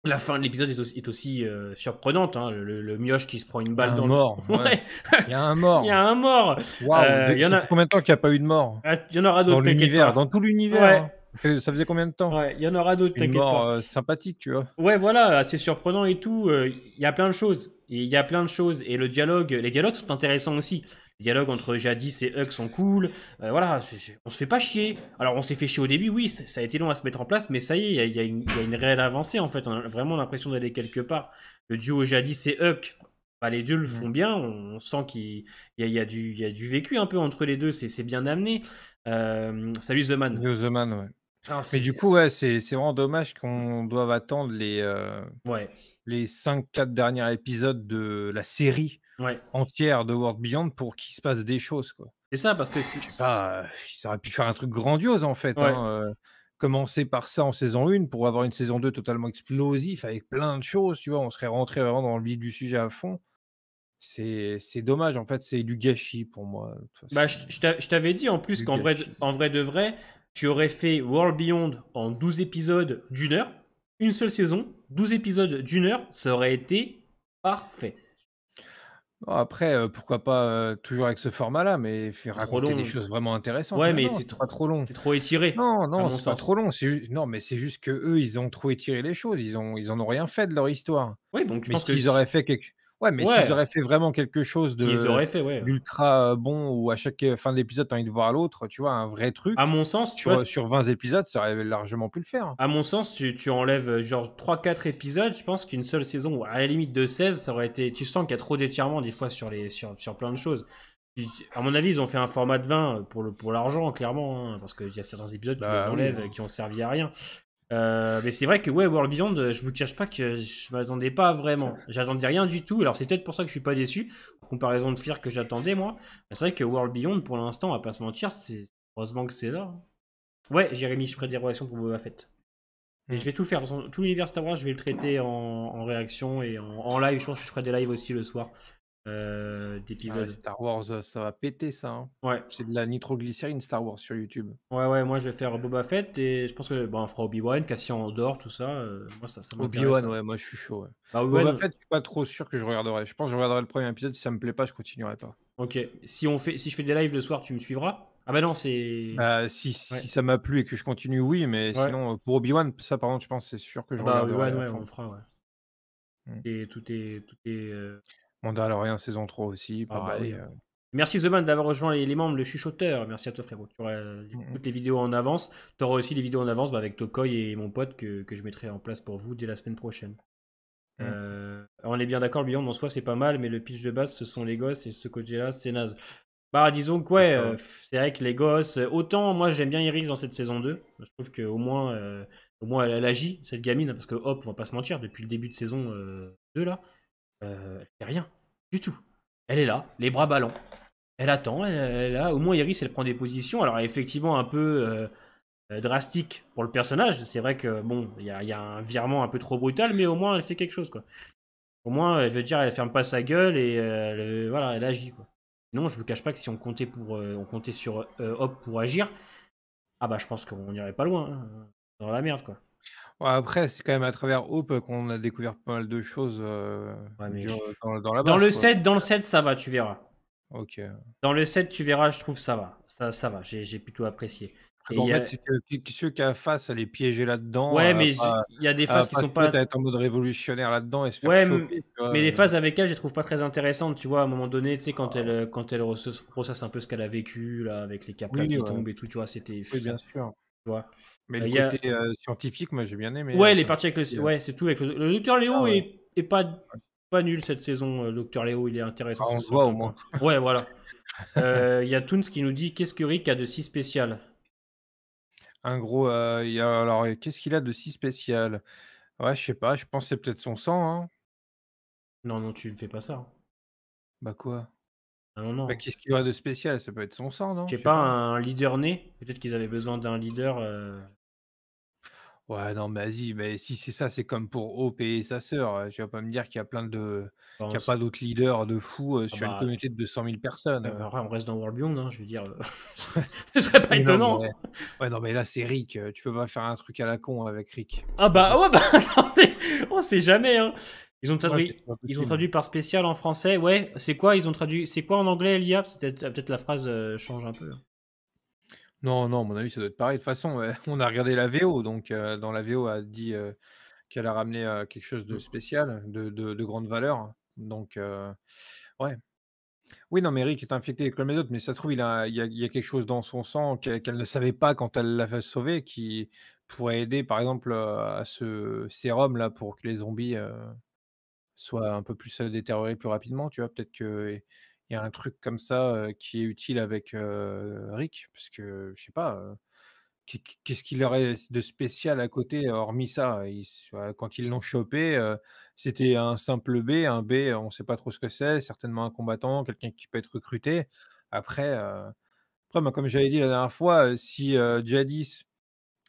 la fin de l'épisode est aussi surprenante, hein, le mioche qui se prend une Il y a balle un dans le. mort, ouais. Ouais, Il y a un il y mort. a un mort. Waouh, Il y en ça a, fait combien de temps qu'il y a pas eu de mort? il y en aura Dans d'autres, t'inquiète l'univers, dans pas. tout l'univers, Ouais, hein. Ça faisait combien de temps? ouais, il y en aura d'autres, Une t'inquiète mort, pas. sympathique, tu vois? Ouais, voilà, assez surprenant et tout. Il y a plein de choses. Il y a plein de choses. Et les dialogues sont intéressants aussi. Les dialogues entre Jadis et Huck sont cool. Voilà, on se fait pas chier. Alors, on s'est fait chier au début, oui, ça a été long à se mettre en place, mais ça y est, il y a une réelle avancée en fait. On a vraiment l'impression d'aller quelque part. Le duo Jadis et Huck, bah, les deux le font bien. On sent qu'il y a du vécu un peu entre les deux. C'est bien amené. Salut The Man. The Man, ouais. Ah, Mais du coup, ouais, c'est vraiment dommage qu'on doive attendre ouais, les 5-4 derniers épisodes de la série ouais. entière de World Beyond pour qu'il se passe des choses, quoi. C'est ça, parce que. Je sais pas, ils auraient pu faire un truc grandiose, en fait, Ouais. hein, commencer par ça en saison 1 pour avoir une saison 2 totalement explosif avec plein de choses, tu vois? On serait rentré vraiment dans le vif du sujet à fond. C'est dommage, en fait, c'est du gâchis pour moi, de toute Bah, façon. je t'avais dit en plus Du qu'en vrai, gâchis. en vrai de vrai, tu aurais fait World Beyond en 12 épisodes d'une heure, une seule saison, 12 épisodes d'une heure, ça aurait été parfait. Non, après, pourquoi pas, toujours avec ce format-là, mais C'est trop raconter des long. choses vraiment intéressantes. Ouais, Mais mais non, c'est pas trop long. c'est trop étiré, Non, à non, mon c'est pas trop sens. long, non, mais c'est juste qu'eux, ils ont trop étiré les choses. Ils en ont rien fait de leur histoire. Oui, donc je Mais pense que s'ils auraient fait quelque ouais, mais s'ils ouais, auraient fait vraiment quelque chose s'ils de auraient fait, ouais. d'ultra, bon, où à chaque, fin d'épisode, tu as envie de voir l'autre, tu vois? Un vrai À truc, mon sens, tu vois, sur 20 épisodes, ça aurait largement pu le faire. à mon sens, tu enlèves, genre 3-4 épisodes, je pense qu'une seule saison ou à la limite de 16, ça aurait été tu sens qu'il y a trop d'étirements des fois sur plein de choses. Puis, à mon avis, ils ont fait un format de 20 pour l'argent clairement, hein, parce qu'il y a certains épisodes, tu les Bah, oui, enlèves, qui ont servi à rien. Mais c'est vrai que ouais, World Beyond, je vous cache pas que je m'attendais pas vraiment. J'attendais rien du tout. Alors c'est peut-être pour ça que je suis pas déçu, en comparaison de Fear que j'attendais moi. Mais c'est vrai que World Beyond, pour l'instant, on va pas se mentir, c'est heureusement que c'est là, hein. Ouais, Jérémy, je ferai des réactions pour Boba Fett. Et je mmh. vais tout faire. De toute façon, tout l'univers Star Wars, je vais le traiter en réaction et en live. Je pense que je ferai des lives aussi le soir Ah ouais, d'épisodes. Star Wars, ça va péter ça, hein. Ouais. C'est de la nitroglycérine Star Wars sur YouTube. Ouais, ouais, moi je vais faire Boba Fett et je pense que bon, on fera Obi-Wan, Cassian Andor, tout ça. Moi ça m'intéresse, Obi-Wan, quoi. ouais, moi je suis chaud, ouais. Bah, Boba Obi-Wan, Fett, je suis pas trop sûr que je regarderai. Je pense que je regarderai le premier épisode, si ça me plaît pas, je continuerai pas. ok. Si je fais des lives le soir, tu me suivras? Ah bah non, c'est. Bah, Ouais. si ça m'a plu et que je continue, oui, mais Ouais. sinon, pour Obi-Wan, ça par contre, je pense, c'est sûr que Ah je bah regarderai Obi-Wan, à ouais, on fond. le fera, ouais. Mmh. Et tout est. Mandalorian saison 3 aussi, Ah bah oui, pareil, hein. Merci The Man d'avoir rejoint les membres, le chuchoteur. Merci à toi, frérot. Tu auras mmh mh. toutes les vidéos en avance. Tu auras aussi les vidéos en avance bah, avec Tokoy et mon pote que je mettrai en place pour vous dès la semaine prochaine. Mmh. On est bien d'accord, le Beyond en soi c'est pas mal, mais le pitch de base ce sont les gosses et ce côté-là c'est naze. Bah disons que C'est ouais, ça, ouais. c'est vrai que les gosses, autant moi j'aime bien Iris dans cette saison 2. Je trouve au moins elle agit, cette gamine, parce que hop, on va pas se mentir, depuis le début de saison 2 là, elle fait rien, du tout. Elle est là, les bras ballants. Elle attend, elle est là. Au moins Iris elle prend des positions, alors effectivement un peu drastique pour le personnage. C'est vrai que bon, il y a un virement un peu trop brutal, mais au moins elle fait quelque chose quoi. Au moins, je veux dire, elle ferme pas sa gueule et voilà, elle agit, quoi. Sinon, je vous cache pas que si on comptait sur Hop pour agir, ah bah je pense qu'on n'irait pas loin, hein, dans la merde, quoi. Ouais, après, c'est quand même à travers Hope qu'on a découvert pas mal de choses, Ouais, mais dur dans la dans base, le quoi. 7, dans le 7, ça va, tu verras. OK. Dans le 7, tu verras, je trouve ça va. Ça va, j'ai plutôt apprécié. Après Et il bon, en y fait, a... c'est que ceux qui a face, elle est piégée là-dedans, Ouais, mais il y a des elle va phases qui pas sont se mettre pas. à être en mode révolutionnaire là-dedans et se faire Ouais, choper, tu vois? mais les phases avec elle, je les trouve pas très intéressantes, tu vois, à un moment donné, tu sais, Ah, quand elle ressasse un peu ce qu'elle a vécu, là, avec les caplas oui, qui ouais, tombent et tout, tu vois, c'était oui, ça, bien tu sûr. vois. Mais le Il y a... côté, scientifique, moi, j'ai bien aimé, Ouais, les comme parties tu avec dis, ouais, c'est tout avec le docteur ah Léo ouais, est pas nul cette saison, le docteur Léo, il est intéressant ah, sur on le voit au certains moins. points. Ouais, voilà. Il y a Toons qui nous dit: «Qu'est-ce que Rick a de si spécial?» Un gros, il y a alors, qu'est-ce qu'il a de si spécial? Ouais, je sais pas, je pense que c'est peut-être son sang, hein? Non, non, tu ne fais pas ça, hein. Bah, quoi? Ah non, Bah, non. qu'est-ce qu'il aurait de spécial? Ça peut être son sang, non? Je sais Je sais pas, pas. un leader né? Peut-être qu'ils avaient besoin d'un leader, Ouais, non, mais vas-y, mais si c'est ça, c'est comme pour Hope et sa sœur, tu vas pas me dire qu'il y a pense pas d'autres leaders de fous, ah sur une bah, communauté de 200 000 personnes, ouais, bah, après on reste dans World Beyond, hein, je veux dire, ce serait pas Oui, non, mais étonnant. ouais, non, mais là, c'est Rick, tu peux pas faire un truc à la con avec Rick. Ah C'est pas bah, possible. ouais, bah, attendez, on sait jamais, hein. Ouais, mais c'est pas Ils ont possible. traduit par spécial en français. Ouais, c'est quoi? Ils ont traduit. C'est quoi en anglais, l'IA? Peut-être la phrase change un peu, hein. Non, non, à mon avis, ça doit être pareil. De toute façon, on a regardé la VO, donc dans la VO, elle dit, qu'elle a ramené, quelque chose de Mm. spécial, de grande valeur, donc ouais. Oui, non, mais Rick est infecté comme les autres, mais ça se trouve, il y a quelque chose dans son sang qu'elle ne savait pas quand elle l'a fait sauver, qui pourrait aider, par exemple, à ce sérum-là pour que les zombies, soient un peu plus, détériorés plus rapidement, tu vois? Peut-être qu'il y a un truc comme ça, qui est utile avec, Rick, parce que je sais pas, qu'est-ce qu'il aurait de spécial à côté, hormis ça? Quand ils l'ont chopé, c'était un simple B. Un B, on ne sait pas trop ce que c'est, certainement un combattant, quelqu'un qui peut être recruté. Après, moi, comme j'avais dit la dernière fois, si, Jadis,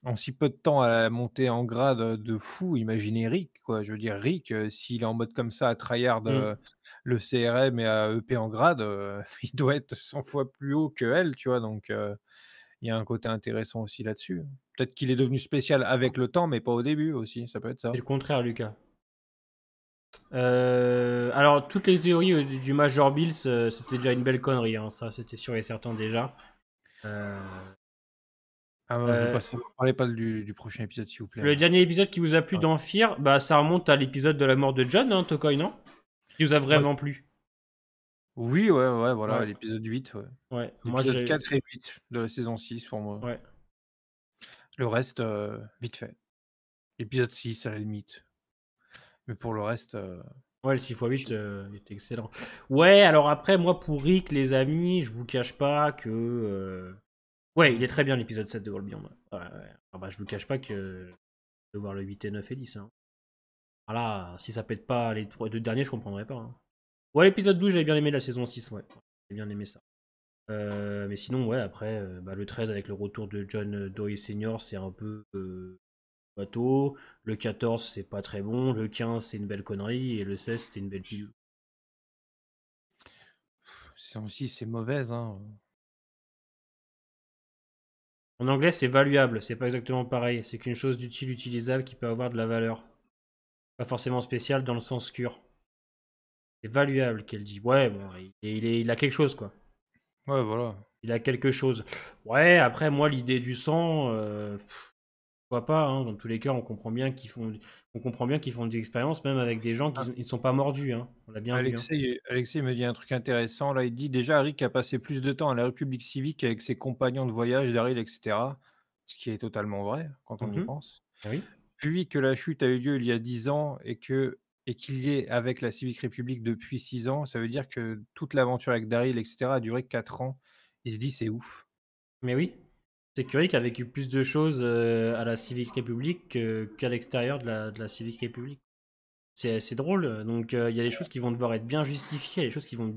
en si peu de temps, elle a monté en grade, de fou, imaginez Rick, quoi. Je veux dire Rick, s'il est en mode comme ça à tryhard, Mm. le CRM et à EP en grade, il doit être 100 fois plus haut qu'elle, tu vois? Donc il y a un côté intéressant aussi là-dessus. Peut-être qu'il est devenu spécial avec le temps, mais pas au début aussi, ça peut être C'est ça. le contraire, Lucas. Alors, toutes les théories du Major Bills, c'était déjà une belle connerie, hein, ça c'était sûr et certain déjà. Euh, Ah, moi, je veux euh, pas savoir. Parlez pas du prochain épisode, s'il vous plaît, le là. dernier épisode qui vous a plu Ouais. dans Fear, bah ça remonte à l'épisode de la mort de John, hein, Tokoi, non? Qui vous a Ouais, vraiment plu. oui, ouais, voilà, Ouais, l'épisode 8, ouais. ouais, moi L'épisode j'ai. 4 et 8 de la saison 6 pour moi. Ouais. Le reste, vite fait. L'épisode 6 à la limite. Mais pour le reste, Ouais, le 6x8 chier. était excellent. Ouais, alors après, moi pour Rick, les amis, je vous cache pas que. Ouais, il Mmh. est très bien l'épisode 7 de World Beyond. Ouais, ouais. Ah bah, je vous cache pas que de voir le 8 et 9 et 10. Hein. Voilà, si ça pète pas les deux derniers, je comprendrais pas. Hein. Ouais, l'épisode 12, j'avais bien aimé la saison 6, ouais. J'ai bien aimé ça. Mais sinon, ouais, après, bah, le 13 avec le retour de John Doe Senior, c'est un peu bateau. Le 14, c'est pas très bon. Le 15, c'est une belle connerie. Et le 16, c'était une belle pilule. Saison 6, c'est mauvaise, hein. En anglais, c'est valuable. C'est pas exactement pareil. C'est qu'une chose d'utile, utilisable qui peut avoir de la valeur. Pas forcément spéciale dans le sens cure. C'est valuable qu'elle dit. Ouais, bon, il a quelque chose, quoi. Ouais, voilà. Il a quelque chose. Ouais, après, moi, l'idée du sang, pourquoi pas, hein. Dans tous les cas, on comprend bien qu'ils font des expériences, même avec des gens qui Ah, ils ne sont pas mordus, hein. On l'a bien vu, hein. Alexei me dit un truc intéressant, là, il dit: «Déjà, Rick a passé plus de temps à la République civique avec ses compagnons de voyage, Daryl et cetera», ce qui est totalement vrai quand on y Mhm. pense. Ah oui. Puis que la chute a eu lieu il y a 10 ans et qu'il y est avec la Civic République depuis 6 ans, ça veut dire que toute l'aventure avec Daryl et cetera a duré 4 ans. Il se dit: «C'est ouf». Mais oui. C'est curieux qui a vécu plus de choses à la Civic République qu'à l'extérieur de la Civic République. C'est drôle. Donc il y a des choses qui vont devoir être bien justifiées, il y a des choses qui vont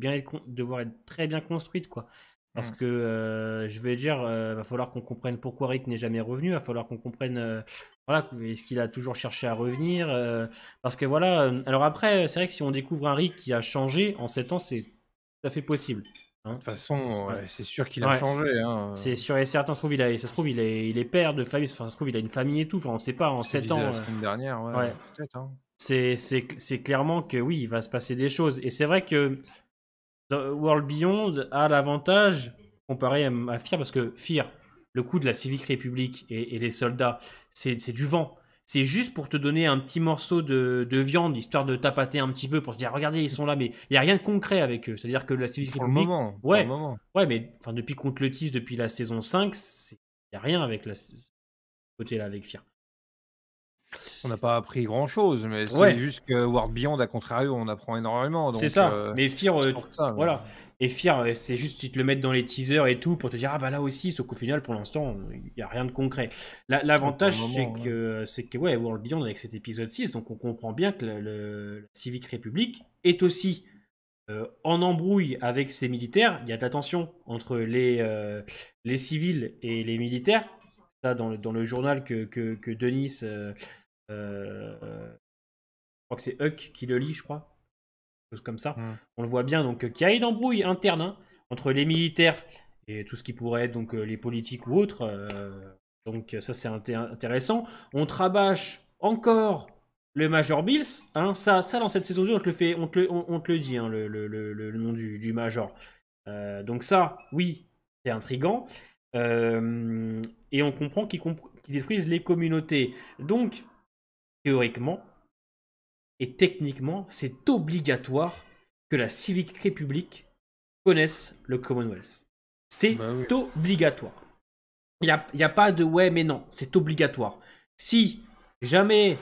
devoir être très bien construites, quoi. Parce Mmh. que je vais dire, va falloir qu'on comprenne pourquoi Rick n'est jamais revenu, va falloir qu'on comprenne, voilà, est-ce qu'il a toujours cherché à revenir, parce que voilà. Alors après, c'est vrai que si on découvre un Rick qui a changé en 7 ans, c'est tout à fait possible. De toute Hein. façon, Ouais. c'est sûr qu'il a Ouais. changé, hein, C'est sûr et certain, ça se trouve, il est père de famille, enfin, ça se trouve, il a une famille et tout, enfin, on sait pas, en je te 7 disais ans. la semaine dernière, ouais, Ouais. peut-être, hein. C'est clairement que oui, il va se passer des choses. Et c'est vrai que World Beyond a l'avantage, comparé à Fear, parce que Fear, le coup de la Civic République et les soldats, c'est du vent. C'est juste pour te donner un petit morceau de viande, histoire de tapater un petit peu, pour te dire, regardez, ils sont là, mais il n'y a rien de concret avec eux. C'est-à-dire que la Civic Pour le République, moment, pour le ouais, moment. ouais, mais enfin, depuis qu'on te le tease, depuis la saison 5, il n'y a rien avec côté là, avec Fear. On n'a pas appris grand-chose, mais c'est Ouais, juste que World Beyond, à contrario, on apprend énormément, c'est donc ça. Mais Fear, c'est pour ça, mais voilà. Et Fear, c'est juste ils te le mettent dans les teasers et tout pour te dire ah bah là aussi, sauf qu'au final pour l'instant il y a rien de concret. pour le L'avantage moment, ouais. c'est que ouais World Beyond avec cet épisode 6, donc on comprend bien que la Civic République est aussi en embrouille avec ses militaires. Il y a de la tension entre les civils et les militaires. Ça dans le journal que Denis, je crois que c'est Huck qui le lit, je crois chose comme ça. Mmh. On le voit bien, donc qu'il y a une embrouille interne hein, entre les militaires et tout ce qui pourrait être donc les politiques ou autres. Donc ça c'est intéressant. On trabâche encore le Major Bills. Hein, ça dans cette saison 2, on te le fait, on te le dit, hein, le nom du Major. Donc ça, oui, c'est intriguant. Et on comprend qu'ils détruisent les communautés. Donc, théoriquement, et techniquement, c'est obligatoire que la Civic République connaisse le Commonwealth. C'est Bah, oui. obligatoire. Il y a pas de ouais mais non, c'est obligatoire. Si jamais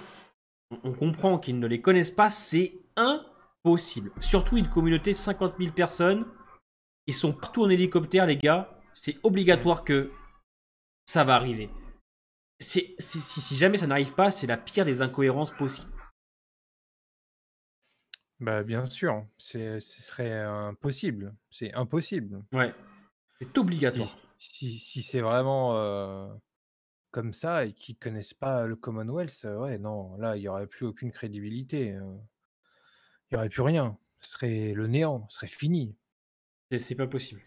on comprend qu'ils ne les connaissent pas, c'est impossible. Surtout une communauté de 50 000 personnes, ils sont partout en hélicoptère les gars, c'est Mmh. obligatoire que ça va arriver. Si jamais ça n'arrive pas, c'est la pire des incohérences possibles. Bah, bien sûr, ce serait impossible, c'est impossible. Ouais, c'est Si obligatoire. si c'est vraiment, comme ça et qu'ils connaissent pas le Commonwealth, ouais, non, là, il y aurait plus aucune crédibilité, il y aurait plus rien. Ce serait le néant, ce serait fini. C'est pas possible.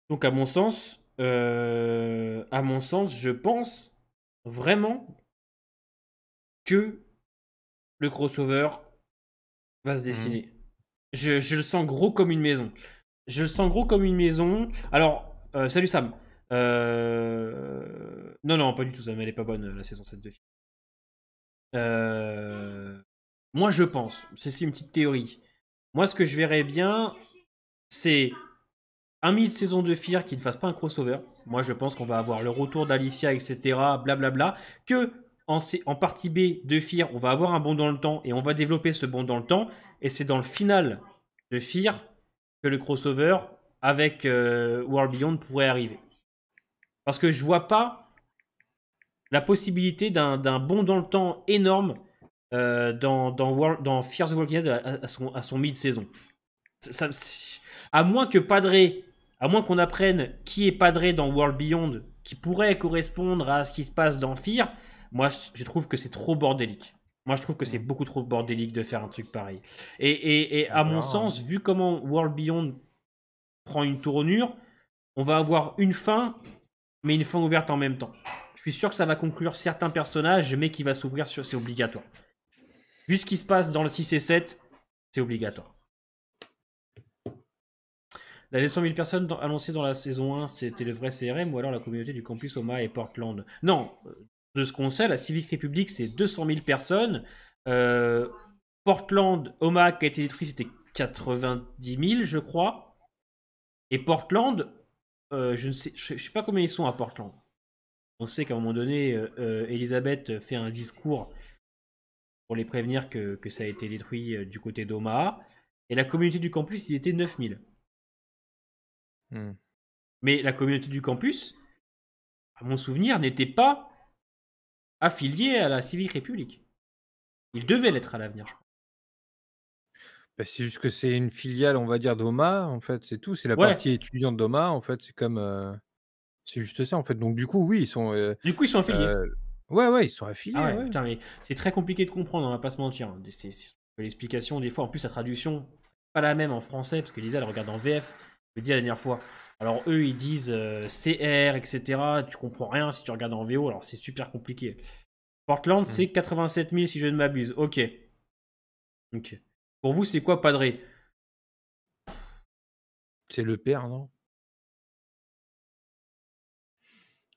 Donc à mon sens, je pense vraiment que le crossover va se Mmh. dessiner. Je le sens gros comme une maison. Je le sens gros comme une maison. Alors, salut Sam. Non, non, pas du tout, Sam. Elle est pas bonne, la saison 7 de film. Moi, je pense, c'est une petite théorie. Moi, ce que je verrais bien, c'est un milieu de saison de Fear qui ne fasse pas un crossover. Moi, je pense qu'on va avoir le retour d'Alicia, etc. Blablabla. Que en partie B de Fear, on va avoir un bond dans le temps et on va développer ce bond dans le temps. Et c'est dans le final de Fear que le crossover avec World Beyond pourrait arriver. Parce que je vois pas la possibilité d'un bond dans le temps énorme dans Fear the Walking Dead à son mid-saison. Ça, à moins que Padré, à moins qu'on apprenne qui est Padré dans World Beyond, qui pourrait correspondre à ce qui se passe dans Fear, moi je trouve que c'est trop bordélique. Moi je trouve que c'est Mmh. beaucoup trop bordélique de faire un truc pareil. Et On à mon verra, hein. sens, vu comment World Beyond prend une tournure, on va avoir une fin, mais une fin ouverte en même temps. Je suis sûr que ça va conclure certains personnages, mais qui va s'ouvrir sur. C'est obligatoire. Vu ce qui se passe dans le 6 et 7, c'est obligatoire. La 200 000 personnes annoncées dans la saison 1, c'était le vrai CRM ou alors la communauté du campus Omaha et Portland? Non, de ce qu'on sait, la Civic Republic, c'est 200 000 personnes. Portland, Omaha qui a été détruit, c'était 90 000, je crois. Et Portland, je ne sais, je sais pas combien ils sont à Portland. On sait qu'à un moment donné, Elisabeth fait un discours pour les prévenir que ça a été détruit du côté d'Omaha. Et la communauté du campus, il était 9 000. Mmh. Mais la communauté du campus, à mon souvenir, n'était pas affiliée à la Civic République. Il devait l'être à l'avenir, je crois. Bah, c'est juste que c'est une filiale, on va dire, d'Omaha, en fait, c'est tout. C'est la Ouais, partie étudiante d'Omaha, en fait, c'est comme, c'est juste ça, en fait. Donc du coup, oui, ils sont, du coup, ils sont affiliés. ouais, ouais, ils sont Ah affiliés, ouais, ouais. putain, mais c'est très compliqué de comprendre, on va pas se mentir. L'explication, des fois, en plus, la traduction, pas la même en français, parce que Lisa, elle regarde en VF, je l'ai dit la dernière fois. Alors, eux, ils disent CR, etc. Tu comprends rien si tu regardes en VO, alors c'est super compliqué. Portland, Mmh. c'est 87 000 si je ne m'abuse. Ok. Ok. Pour vous, c'est quoi Padré? C'est le père, non?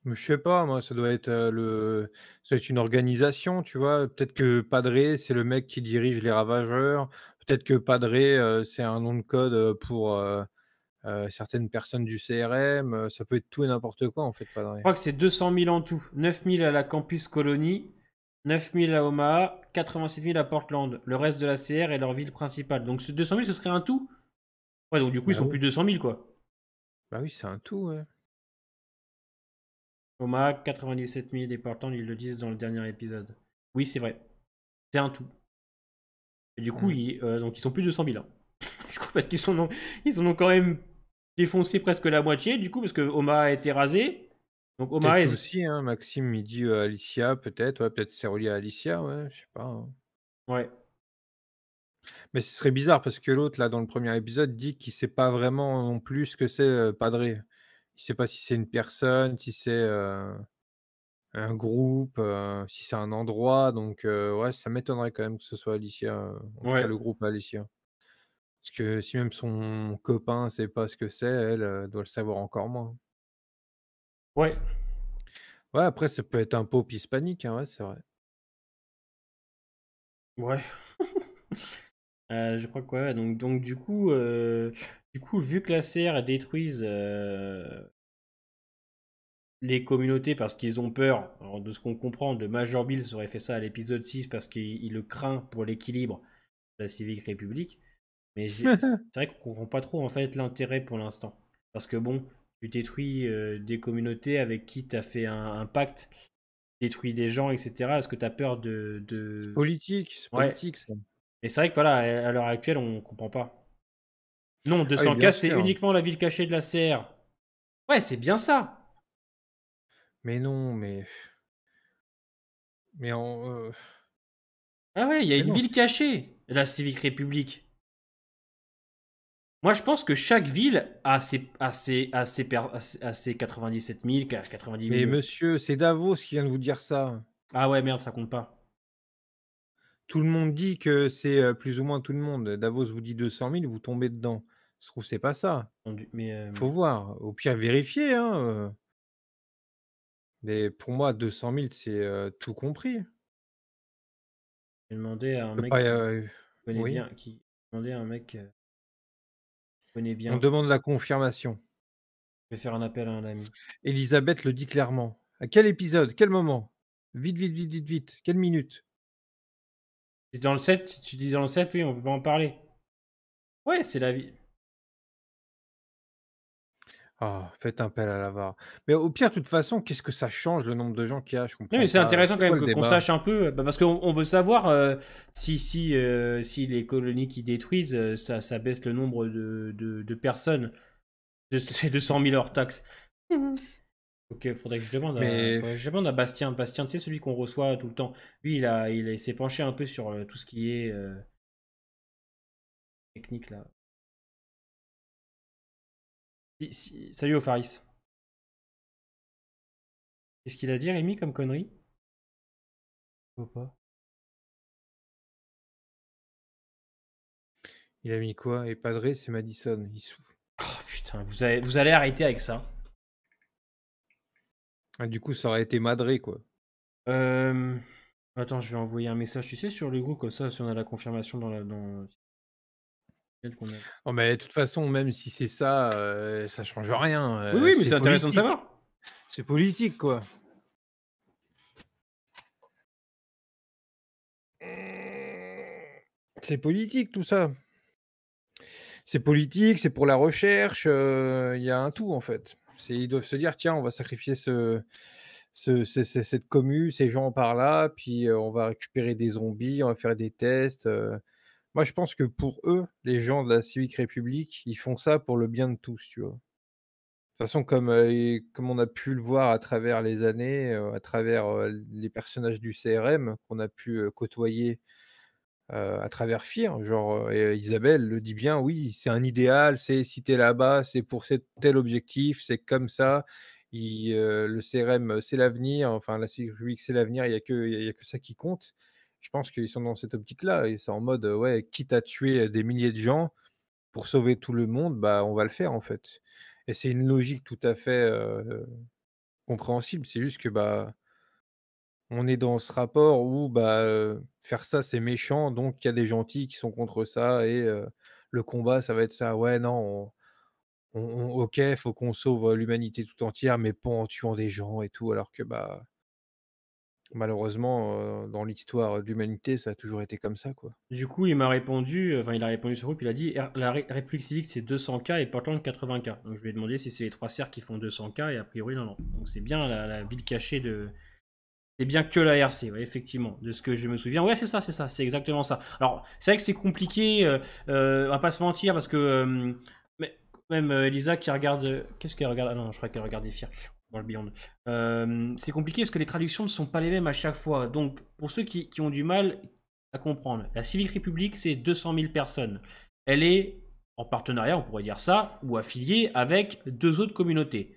Mais je sais pas, moi, ça doit être, ça doit être une organisation, tu vois? Peut-être que Padré, c'est le mec qui dirige les ravageurs. Peut-être que Padré, c'est un nom de code, pour, certaines personnes du CRM, ça peut être tout et n'importe quoi, en fait, Je Padré. crois que c'est 200 000 en tout. 9 000 à la Campus Colony, 9 000 à Omaha, 87 000 à Portland. Le reste de la CR est leur ville principale. Donc ce 200 000, ce serait un tout? Ouais, donc du coup, ils Bah sont oui, plus de 200 000, quoi. bah oui, c'est un tout, ouais. Omaha, 97 000 et Portland, ils le disent dans le dernier épisode. Oui, c'est vrai. C'est un tout. Et du coup, Mmh. donc ils sont plus de 200 000. Hein. Du coup, parce ils en ont quand même défoncé presque la moitié, du coup, parce que Omaha a été rasé. Donc Omaha, Peut-être aussi, hein, Maxime, il dit, Alicia, peut-être, ouais, peut-être c'est relié à Alicia, ouais, je sais pas, hein. ouais. Mais ce serait bizarre parce que l'autre, là, dans le premier épisode, dit qu'il sait pas vraiment non plus ce que c'est, Padré. Il sait pas si c'est une personne, si c'est, un groupe, si c'est un endroit, donc ouais, ça m'étonnerait quand même que ce soit Alicia, en tout cas Ouais. le groupe Alicia. Parce que si même son copain sait pas ce que c'est, elle, doit le savoir encore moins. Ouais. Ouais, après ça peut être un pop hispanique, hein, ouais, c'est vrai. Ouais. Je crois que ouais. Donc du coup, vu que la CR détruise les communautés parce qu'ils ont peur, alors de ce qu'on comprend, de Major Bill aurait fait ça à l'épisode 6 parce qu'il le craint pour l'équilibre de la Civic République. Mais c'est vrai qu'on comprend pas trop en fait l'intérêt pour l'instant. Parce que bon, tu détruis des communautés avec qui tu as fait un pacte, tu détruis des gens, etc. Est-ce que tu as peur C'est Ouais. politique ça. Mais c'est vrai que voilà, à l'heure actuelle, on comprend pas. Non, Ah oui, bien 200K, c'est sûr, uniquement la ville cachée de la CR. Ouais, c'est bien ça. mais non, mais Ah ouais, il y a mais une non, ville cachée, la Civic République. Moi, je pense que chaque ville a ses 97 000, 90 mais millions. monsieur, c'est Davos qui vient de vous dire ça. Ah ouais, merde, ça compte pas. tout le monde dit que c'est, plus ou moins tout le monde. Davos vous dit 200 000, vous tombez dedans. Je trouve que c'est pas ça. Mais Faut voir. Au pire, vérifier, hein, mais pour moi 200 000, c'est, tout compris. j'ai demandé à un Peut mec pas, qui connaît oui, bien, qui demandé à un mec qui connaît on bien. demande la confirmation. Je vais faire un appel à un ami. Elisabeth le dit clairement. À quel épisode? Quel moment? Vite, vite, vite, vite, vite. Quelle minute? C'est dans le 7, si tu dis dans le 7, oui, on peut pas en parler. Ouais, c'est la vie. Ah, faites appel à la VAR. Mais au pire, de toute façon, qu'est-ce que ça change le nombre de gens qu'il y a? Je Non, mais comprends c'est pas. intéressant C'est quand quoi même le qu'on débat? sache un peu, bah, parce qu'on veut savoir si les colonies qui détruisent, ça baisse le nombre de personnes. C'est 200 000 hors taxes. Ok, Mais faudrait que je demande à Bastien. Bastien, tu sais, celui qu'on reçoit tout le temps. Lui, il s'est penché un peu sur tout ce qui est technique là. Salut Opharis. Qu'est-ce qu'il a dit, Rémi, comme connerie? Je vois pas. il a mis quoi? Et Padré, c'est Madison. Oh putain, vous allez arrêter avec ça. Ah, du coup, ça aurait été Madré, quoi. Euh... Attends, je vais envoyer un message, tu sais, sur le groupe, comme ça, si on a la confirmation dans celle qu'on a. Oh, mais de toute façon, même si c'est ça, ça change rien. Oui, oui, mais C'est c'est intéressant de politique. savoir. C'est politique, quoi. C'est politique, tout ça. C'est politique, c'est pour la recherche, il y a un tout, en fait. Ils doivent se dire: «Tiens, on va sacrifier cette commu, ces gens par là, puis, on va récupérer des zombies, on va faire des tests», Moi, je pense que pour eux, les gens de la Civic République, ils font ça pour le bien de tous, tu vois? De toute façon, comme on a pu le voir à travers les années, à travers, les personnages du CRM qu'on a pu, côtoyer, à travers FIR, genre, et Isabelle le dit bien: «Oui, c'est un idéal, c'est si tu es là-bas, c'est pour tel objectif, c'est comme ça. Le CRM, c'est l'avenir, enfin la Civic République, c'est l'avenir, il y a que ça qui compte». Je pense qu'ils sont dans cette optique-là et c'est en mode, ouais, quitte à tuer, des milliers de gens pour sauver tout le monde, bah, on va le faire, en fait, et c'est une logique tout à fait, compréhensible. C'est juste que, bah, on est dans ce rapport où, bah, faire ça, c'est méchant, donc il y a des gentils qui sont contre ça et le combat, ça va être ça: «Ouais, non, OK, faut qu'on sauve, l'humanité tout entière, mais pas en tuant des gens et tout», alors que, bah, malheureusement, dans l'histoire de l'humanité, ça a toujours été comme ça, quoi. Du coup, il m'a répondu, enfin, il a répondu sur le groupe, il a dit la République civique c'est 200K et Portland 80K. Donc je lui ai demandé si c'est les trois cercles qui font 200K et a priori, non, non. Donc c'est bien la ville cachée de. C'est bien que la RC, ouais, effectivement, de ce que je me souviens. Ouais, c'est ça, c'est exactement ça. Alors, c'est vrai que c'est compliqué, on va pas se mentir, parce que mais, même Elisa qui regarde. Qu'est-ce qu'elle regarde? Ah non, je crois qu'elle regarde des films. World Beyond. C'est compliqué parce que les traductions ne sont pas les mêmes à chaque fois. Donc, pour ceux qui ont du mal à comprendre, la Civic République, c'est 200 000 personnes. Elle est en partenariat, on pourrait dire ça, ou affiliée avec deux autres communautés.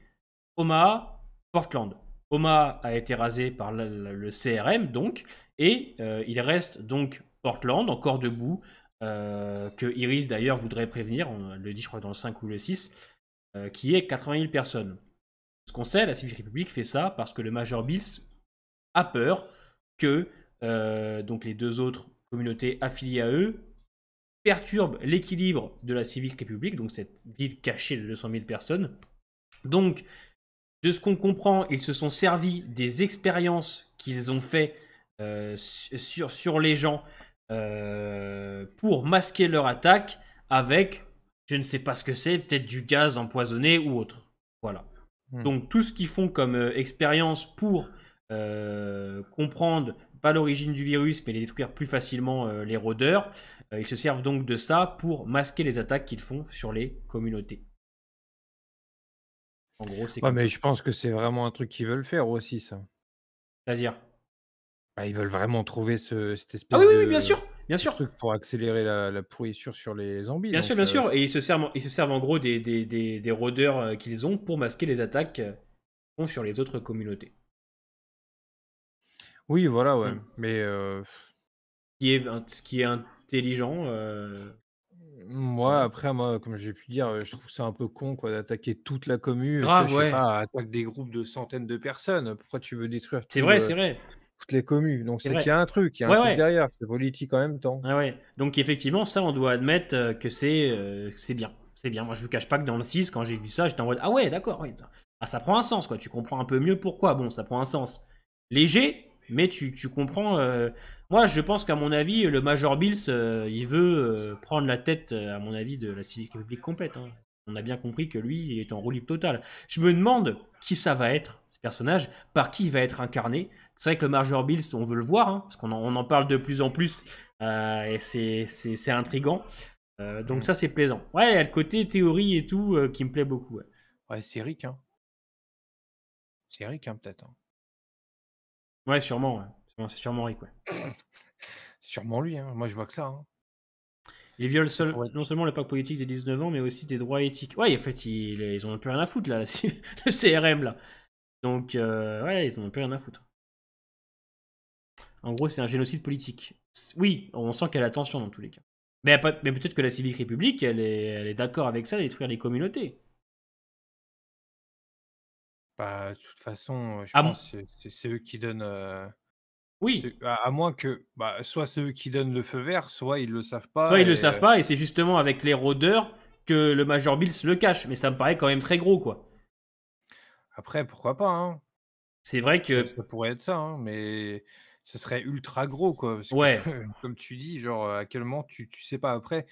Omaha, Portland. Omaha a été rasé par le CRM, donc, et il reste donc Portland, encore debout, que Iris d'ailleurs voudrait prévenir, on le dit je crois dans le 5 ou le 6, qui est 80 000 personnes. Ce qu'on sait, la Civic République fait ça parce que le Major Bills a peur que donc les deux autres communautés affiliées à eux perturbent l'équilibre de la Civic République, donc cette ville cachée de 200 000 personnes. Donc, de ce qu'on comprend, ils se sont servis des expériences qu'ils ont fait sur les gens pour masquer leur attaque avec, je ne sais pas ce que c'est, peut-être du gaz empoisonné ou autre. Voilà. Mmh. Donc tout ce qu'ils font comme expérience pour comprendre pas l'origine du virus, mais les détruire plus facilement les rôdeurs, ils se servent donc de ça pour masquer les attaques qu'ils font sur les communautés. En gros, c'est Ouais, comme ça. mais je pense que c'est vraiment un truc qu'ils veulent faire aussi, ça. C'est-à-dire. Bah, ils veulent vraiment trouver cette Ah oui, espèce oui, oui, bien de sûr, bien sûr. truc pour accélérer la pourrissure sur les zombies, Bien sûr, donc bien sûr. Et ils se servent en gros des rôdeurs qu'ils ont pour masquer les attaques qu'ils font sur les autres communautés. oui, voilà, ouais, Hmm. mais ce qui est intelligent. Moi, Voilà. après, moi, comme j'ai pu dire, je trouve ça un peu con, quoi, d'attaquer toute la commu, tu sais, Grave, je sais ouais. pas, attaque des groupes de centaines de personnes. Pourquoi tu veux détruire C'est tout, vrai, c'est vrai, toutes les communes? Donc c'est c'est qu'il vrai. y a un truc, il y a un Ouais, truc ouais. derrière, c'est politique en même temps. Ouais, ouais. Donc effectivement, ça, on doit admettre que c'est bien. C'est bien. Moi, je vous cache pas que dans le 6, quand j'ai vu ça, j'étais en mode ah ouais, d'accord. Ouais, ah, ça prend un sens, quoi. Tu comprends un peu mieux pourquoi. Bon, ça prend un sens. Léger, mais tu comprends. Moi, je pense qu'à mon avis, le Major Bills, il veut prendre la tête, à mon avis, de la Civic République complète, hein. On a bien compris que lui, il est en roue libre totale. Je me demande qui ça va être, ce personnage, par qui il va être incarné. C'est vrai que le Major Bills, on veut le voir, hein, parce qu'on en parle de plus en plus, et c'est intriguant. Donc Mmh. ça, c'est plaisant. Ouais, il y a le côté théorie et tout qui me plaît beaucoup. Ouais, Ouais, c'est Rick, hein. C'est Rick, hein, peut-être, hein. ouais sûrement. Ouais. C'est sûrement Rick, ouais. C'est sûrement lui, hein. Moi, je vois que ça, hein. Il viole Ça pourrait non être seulement le pacte politique des 19 ans, mais aussi des droits éthiques. Ouais, en fait, ils ont plus rien à foutre, là, le CRM, là. Donc, ouais, ils ont plus rien à foutre. En gros, c'est un génocide politique. Oui, on sent qu'elle a attention dans tous les cas. Mais peut-être que la Civique République, elle est d'accord avec ça, de détruire les communautés. bah, de toute façon, je Ah, pense que c'est eux qui donnent, oui, à moins que, bah, soit c'est eux qui donnent le feu vert, soit ils le savent soit pas ils le et savent pas, et c'est justement avec les rôdeurs que le Major Bills le cache. Mais ça me paraît quand même très gros, quoi. après, pourquoi pas, hein? C'est vrai Ça que, ça pourrait être ça, hein, mais ce serait ultra gros, quoi, parce que ouais, comme tu dis, genre, à quel moment tu sais pas. Après,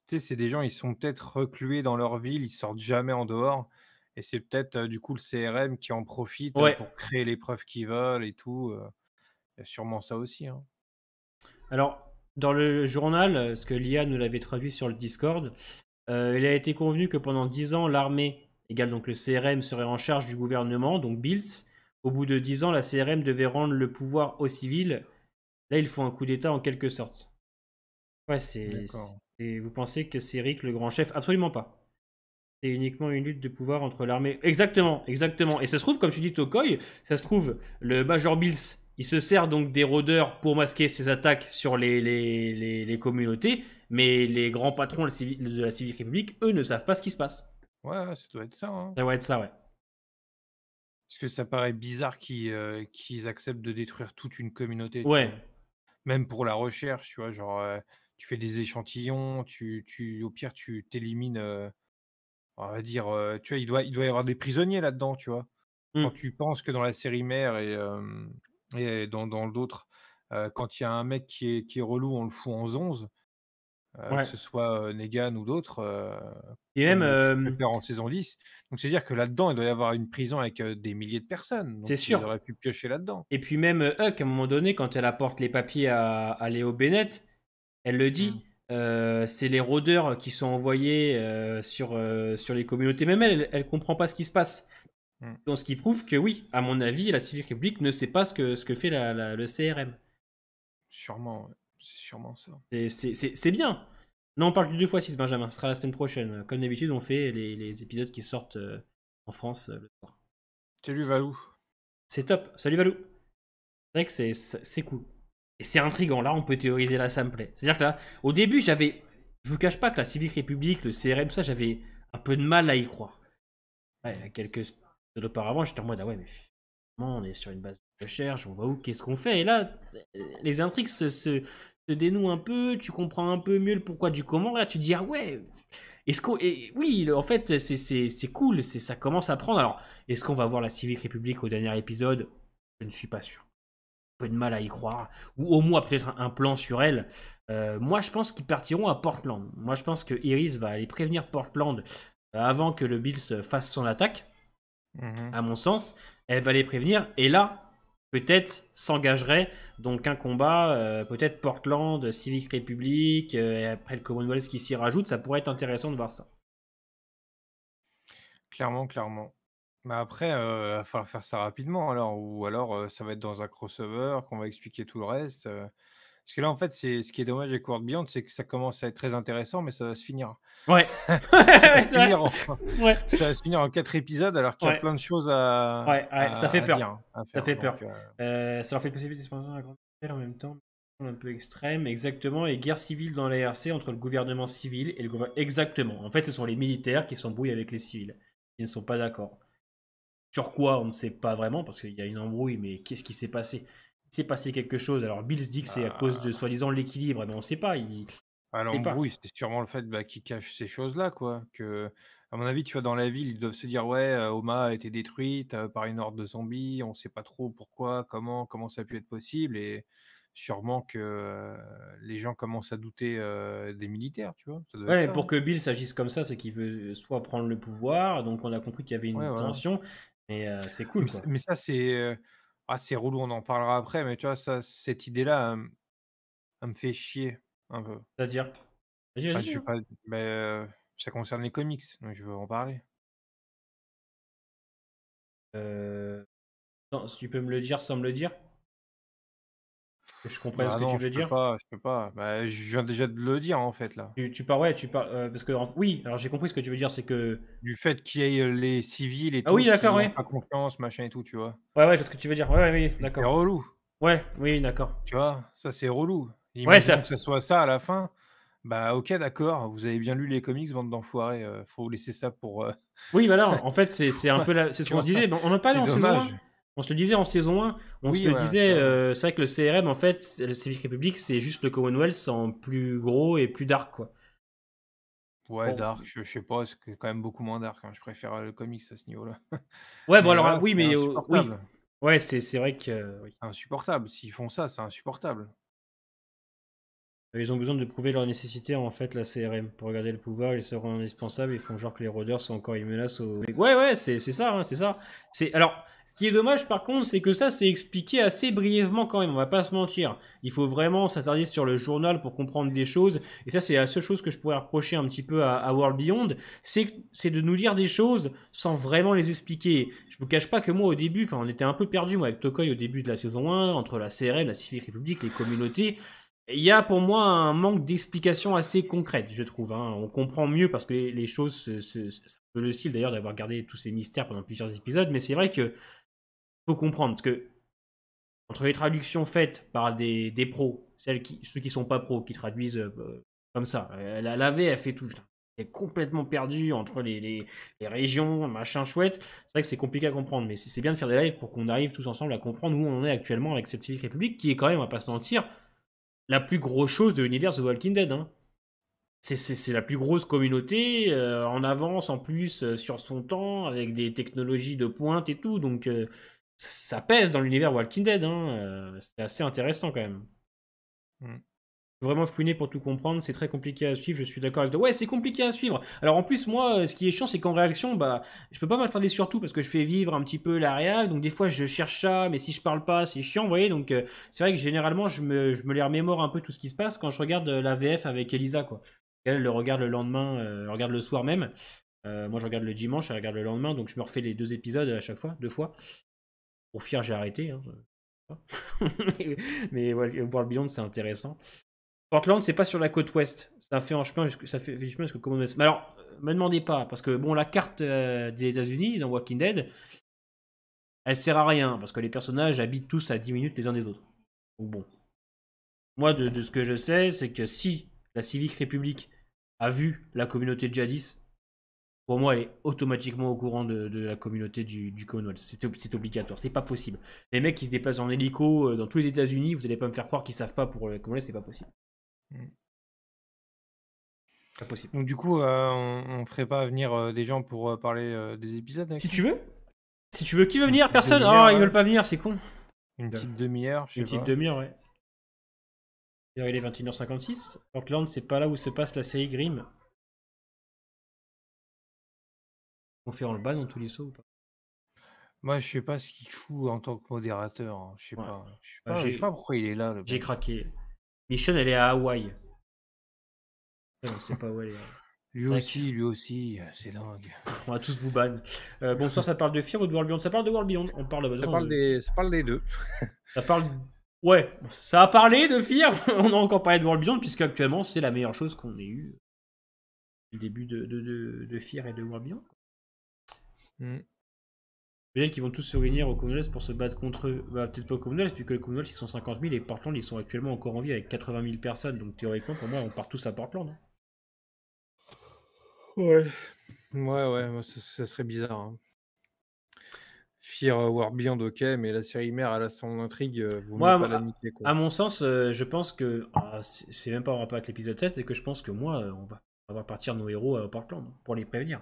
tu sais, c'est des gens, ils sont peut-être reclués dans leur ville, ils sortent jamais en dehors et c'est peut-être, du coup, le CRM qui en profite, ouais. pour créer les preuves qu'ils veulent et tout, il y a sûrement ça aussi, hein. Alors, dans le journal, ce que l'IA nous l'avait traduit sur le Discord, il a été convenu que pendant 10 ans, l'armée, égale donc le CRM, serait en charge du gouvernement, donc Bills. Au bout de 10 ans, la CRM devait rendre le pouvoir aux civils. Là, ils font un coup d'État en quelque sorte. Ouais, D'accord. vous pensez que c'est Rick le grand chef? Absolument pas. C'est uniquement une lutte de pouvoir entre l'armée. Exactement, exactement. Et ça se trouve, comme tu dis, Tokoi, ça se trouve, le Major Bills, il se sert donc des rôdeurs pour masquer ses attaques sur les communautés, mais les grands patrons de la Civique République, eux, ne savent pas ce qui se passe. Ouais, ouais, ça doit être ça, hein. Ça va être ça, ouais. Parce que ça paraît bizarre qu'ils acceptent de détruire toute une communauté, tu Ouais, vois? Même pour la recherche, tu vois? Genre, tu fais des échantillons, tu au pire, tu t'élimines, on va dire, tu vois? Il doit y avoir des prisonniers là-dedans, tu vois? Quand hmm, tu penses que dans la série mère et dans d'autres, quand il y a un mec qui est relou, on le fout en zonze, que ouais. ce soit, Negan ou d'autres, Et même, comme tu peux faire en saison 10. Donc c'est-à-dire que là-dedans, il doit y avoir une prison avec, des milliers de personnes, c'est donc ils sûr. auraient pu piocher là-dedans. Et puis même Huck, à un moment donné, quand elle apporte les papiers à Léo Bennett, elle le Mmh. dit, c'est les rôdeurs qui sont envoyés sur les communautés. Même elle comprend pas ce qui se passe. Mmh. Donc, ce qui prouve que oui, à mon avis, la Civic République ne sait pas ce que fait le CRM. Sûrement, ouais. C'est sûrement ça. C'est bien. Non, on parle du 2x6, Benjamin. Ce sera la semaine prochaine. Comme d'habitude, on fait les épisodes qui sortent en France le soir. Salut Valou. C'est top. Salut Valou. C'est vrai que c'est cool. Et c'est intriguant. Là, on peut théoriser la sameplay. C'est-à-dire que là, au début, j'avais. Je vous cache pas que la Civic République, le CRM, ça, j'avais un peu de mal à y croire. Ouais, il y a Mmh. quelques épisodes auparavant, j'étais en mode, ah ouais, mais finalement, on est sur une base de recherche, on voit où, qu'est-ce qu'on fait. Et là, les intrigues se dénouent un peu, tu comprends un peu mieux le pourquoi du comment. Là, tu te dis, ah ouais, oui, en fait, c'est cool, ça commence à prendre. Alors, est-ce qu'on va voir la Civic République au dernier épisode? Je ne suis pas sûr. Un peu de mal à y croire. Ou au moins, peut-être un plan sur elle. Moi, je pense qu'ils partiront à Portland. Moi, je pense que Iris va aller prévenir Portland avant que le Bills fasse son attaque. Mmh. À mon sens, elle va les prévenir. Et là, peut-être s'engagerait donc un combat, peut-être Portland, Civic Republic, et après le Commonwealth qui s'y rajoute. Ça pourrait être intéressant de voir ça. Clairement, clairement. Mais après, va falloir faire ça rapidement alors ou alors, ça va être dans un crossover qu'on va expliquer tout le reste, parce que là, en fait, c'est ce qui est dommage avec World Beyond, c'est que ça commence à être très intéressant, mais ça va se finir. Ouais, Ça va se c'est vrai. finir en Ouais, ça va se finir en 4 épisodes alors qu'il y a ouais, plein de choses à ouais, ouais, ça fait à peur. dire, hein, à Ça faire fait peur. donc Ça leur fait possibilité d'expansion à grande échelle en même temps. Un peu extrême, exactement, et guerre civile dans la RC entre le gouvernement civil et le gouvernement. Exactement. En fait, ce sont les militaires qui s'embrouillent avec les civils. Ils ne sont pas d'accord. Sur quoi, on ne sait pas vraiment, parce qu'il y a une embrouille, mais qu'est-ce qui s'est passé? Il s'est passé quelque chose. Alors, Bill se dit que c'est à cause de soi-disant l'équilibre, mais on ne sait pas. Il sait pas. l'embrouille, c'est sûrement le fait, qu'il cache ces choses-là, quoi. À mon avis, tu vois, dans la ville, ils doivent se dire: «Ouais, Homa a été détruite, par une horde de zombies, on sait pas trop pourquoi, comment ça a pu être possible» et sûrement que, les gens commencent à douter, des militaires, tu vois? Ça doit être Ouais, ça, pour hein? que Bill s'agisse comme ça, c'est qu'il veut soit prendre le pouvoir, donc on a compris qu'il y avait Ouais, une voilà. tension, mais c'est cool, quoi. Mais ça, c'est relou, on en parlera après, mais tu vois, ça, cette idée-là, elle me fait chier un peu. C'est-à-dire? Vas-y, Bah, vas-y, je vais hein. pas ça concerne les comics, donc je veux en parler. Euh, si tu peux me le dire sans me le dire, que je comprenne ce Bah que tu non, veux dire. je peux pas. Bah, je viens déjà de le dire, en fait, là. Tu parles, ouais, tu parles, parce que, oui, alors j'ai compris ce que tu veux dire, c'est que. Du fait qu'il y ait, les civils et Ah oui, tout d'accord, qui ont ouais. pas confiance, machin et tout, tu vois? Ouais, ouais, je vois ce que tu veux dire. Ouais, ouais, oui, Et c'est d'accord. relou, Ouais, oui, d'accord. tu vois? Ça, c'est relou. Ouais, ça. Imaginons que ça soit ça à la fin, bah, OK, d'accord, vous avez bien lu les comics, bande d'enfoirés, faut laisser ça pour, Oui, voilà, en fait, c'est un peu c'est ce tu qu'on se vois? disait. On en parlait C'est en saison 1. dommage. On se le disait en saison 1. On se Oui, le voilà, tu disait, vois? c'est vrai que le CRM, en fait, le Civic Republic, c'est juste le Commonwealth en plus gros et plus dark, quoi. Ouais, Bon. dark, je sais pas, c'est quand même beaucoup moins dark, hein. Je préfère, le comics à ce niveau-là. Ouais, bon, Mais alors, voilà, oui, c'est mais oui. insupportable. Ouais, c'est vrai que. Oui. Insupportable. S'ils font ça, c'est insupportable. Ils ont besoin de prouver leur nécessité en fait, la CRM. Pour regarder le pouvoir, ils seront indispensables. Ils font genre que les rôdeurs sont encore une menace aux. Ouais, ouais, c'est ça, hein, c'est ça. Alors, ce qui est dommage par contre, c'est que ça, c'est expliqué assez brièvement quand même, on va pas se mentir. Il faut vraiment s'attarder sur le journal pour comprendre des choses. Et ça, c'est la seule chose que je pourrais reprocher un petit peu à World Beyond, c'est de nous lire des choses sans vraiment les expliquer. Je vous cache pas que moi, au début, enfin, on était un peu perdu moi avec Tokoi au début de la saison 1, entre la CRM, la Civic Republic, les communautés. Il y a pour moi un manque d'explication assez concrète, je trouve, hein. On comprend mieux parce que les choses, c'est un peu le style d'ailleurs d'avoir gardé tous ces mystères pendant plusieurs épisodes, mais c'est vrai que faut comprendre parce que entre les traductions faites par des pros, ceux qui sont pas pros, qui traduisent comme ça, la VF et tout, c'est complètement perdu entre les régions, machin chouette. C'est vrai que c'est compliqué à comprendre, mais c'est bien de faire des lives pour qu'on arrive tous ensemble à comprendre où on est actuellement avec cette Civic Republic, qui est quand même, on va pas se mentir, la plus grosse chose de l'univers de Walking Dead, hein. C'est la plus grosse communauté, en avance en plus sur son temps, avec des technologies de pointe et tout, donc ça pèse dans l'univers Walking Dead, hein. C'est assez intéressant quand même. Mmh. Faut vraiment fouiner pour tout comprendre, c'est très compliqué à suivre, je suis d'accord avec toi. Ouais, c'est compliqué à suivre. Alors en plus, moi, ce qui est chiant, c'est qu'en réaction, bah, je peux pas m'attarder sur tout parce que je fais vivre un petit peu la réac, donc des fois je cherche ça, mais si je parle pas, c'est chiant, vous voyez. Donc c'est vrai que généralement, je me les remémore un peu tout ce qui se passe quand je regarde la VF avec Elisa, quoi. Elle le regarde le lendemain, elle regarde le soir même. Moi, je regarde le dimanche, elle regarde le lendemain, donc je me refais les 2 épisodes à chaque fois, 2 fois. Pour fier, j'ai arrêté, hein. Mais ouais, World Beyond, c'est intéressant. Portland, c'est pas sur la côte ouest. Ça fait en chemin ça fait chemin jusqu'au Commonwealth. Mais alors, me demandez pas, parce que bon, la carte des États-Unis dans Walking Dead, elle sert à rien, parce que les personnages habitent tous à 10 minutes les uns des autres. Donc bon. Moi, de ce que je sais, c'est que si la Civic Republic a vu la communauté de Jadis, pour moi, elle est automatiquement au courant de la communauté du Commonwealth. C'est obligatoire, c'est pas possible. Les mecs qui se déplacent en hélico dans tous les États-Unis, vous allez pas me faire croire qu'ils savent pas pour le Commonwealth, c'est pas possible. Mmh. Pas possible. Donc du coup, on ferait pas venir, des gens pour, parler, des épisodes avec Si nous? tu veux. Si tu veux, qui veut Une venir? petite Personne? demi-heure, Ah, ils là? veulent pas venir, c'est con. Une petite demi-heure, je Une sais petite pas. demi-heure, ouais. D'ailleurs, il est 21h56. Portland, c'est pas là où se passe la série Grimm. On fait en le ban dans tous les sauts ou pas? Moi, je sais pas ce qu'il fout en tant que modérateur, hein, je sais Ouais. pas. Bah, Je sais pas pourquoi il est là, le j'ai mec. craqué. Michonne, elle est à Hawaï. Ouais, on sait pas où elle est. Lui aussi, c'est dingue. On va tous vous ban. Bon, ça parle de Fear ou de World Beyond? Ça parle de World Beyond. On parle de. De toute façon, Ça parle des 2. ça parle. Ouais, ça a parlé de Fear. On a encore parlé de World Beyond, puisque actuellement, c'est la meilleure chose qu'on ait eue du début de Fear et de World Beyond. Mmh. Bien qu'ils vont tous se réunir au Commonwealth pour se battre contre eux. Bah, peut-être pas au Commonwealth, puisque le Commonwealth ils sont 50 000 et Portland ils sont actuellement encore en vie avec 80 000 personnes. Donc théoriquement, pour moi, on part tous à Portland. Hein. Ouais. Ouais, moi, ça serait bizarre. Hein. Fear War Beyond, ok, mais la série mère, elle a son intrigue, vaut mieux Moi, pas la niquer, quoi. à mon sens, je pense que. C'est même pas en rapport avec l'épisode 7, c'est que je pense que moi, on va partir nos héros à Portland pour les prévenir.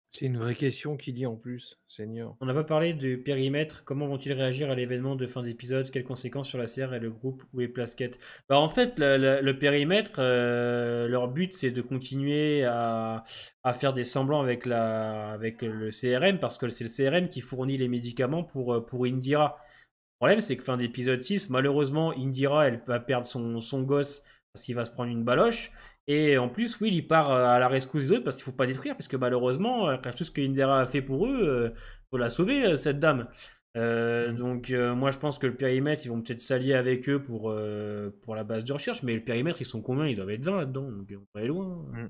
C'est une vraie question qui dit en plus, Seigneur. On n'a pas parlé du périmètre. Comment vont-ils réagir à l'événement de fin d'épisode? Quelles conséquences sur la CR et le groupe? Où est Plasquette? Bah, en fait, le périmètre, leur but, c'est de continuer à faire des semblants avec le CRM, parce que c'est le CRM qui fournit les médicaments pour Indira. Le problème, c'est que fin d'épisode 6, malheureusement, Indira, elle va perdre son gosse parce qu'il va se prendre une baloche. Et en plus, Will, il part à la rescousse des autres parce qu'il faut pas détruire, parce que malheureusement, après tout ce que Indira a fait pour eux, faut la sauver, cette dame. Donc, moi, je pense que le périmètre, ils vont peut-être s'allier avec eux pour la base de recherche, mais le périmètre, ils sont combien? Ils doivent être 20 là-dedans, donc on va aller loin. Mm.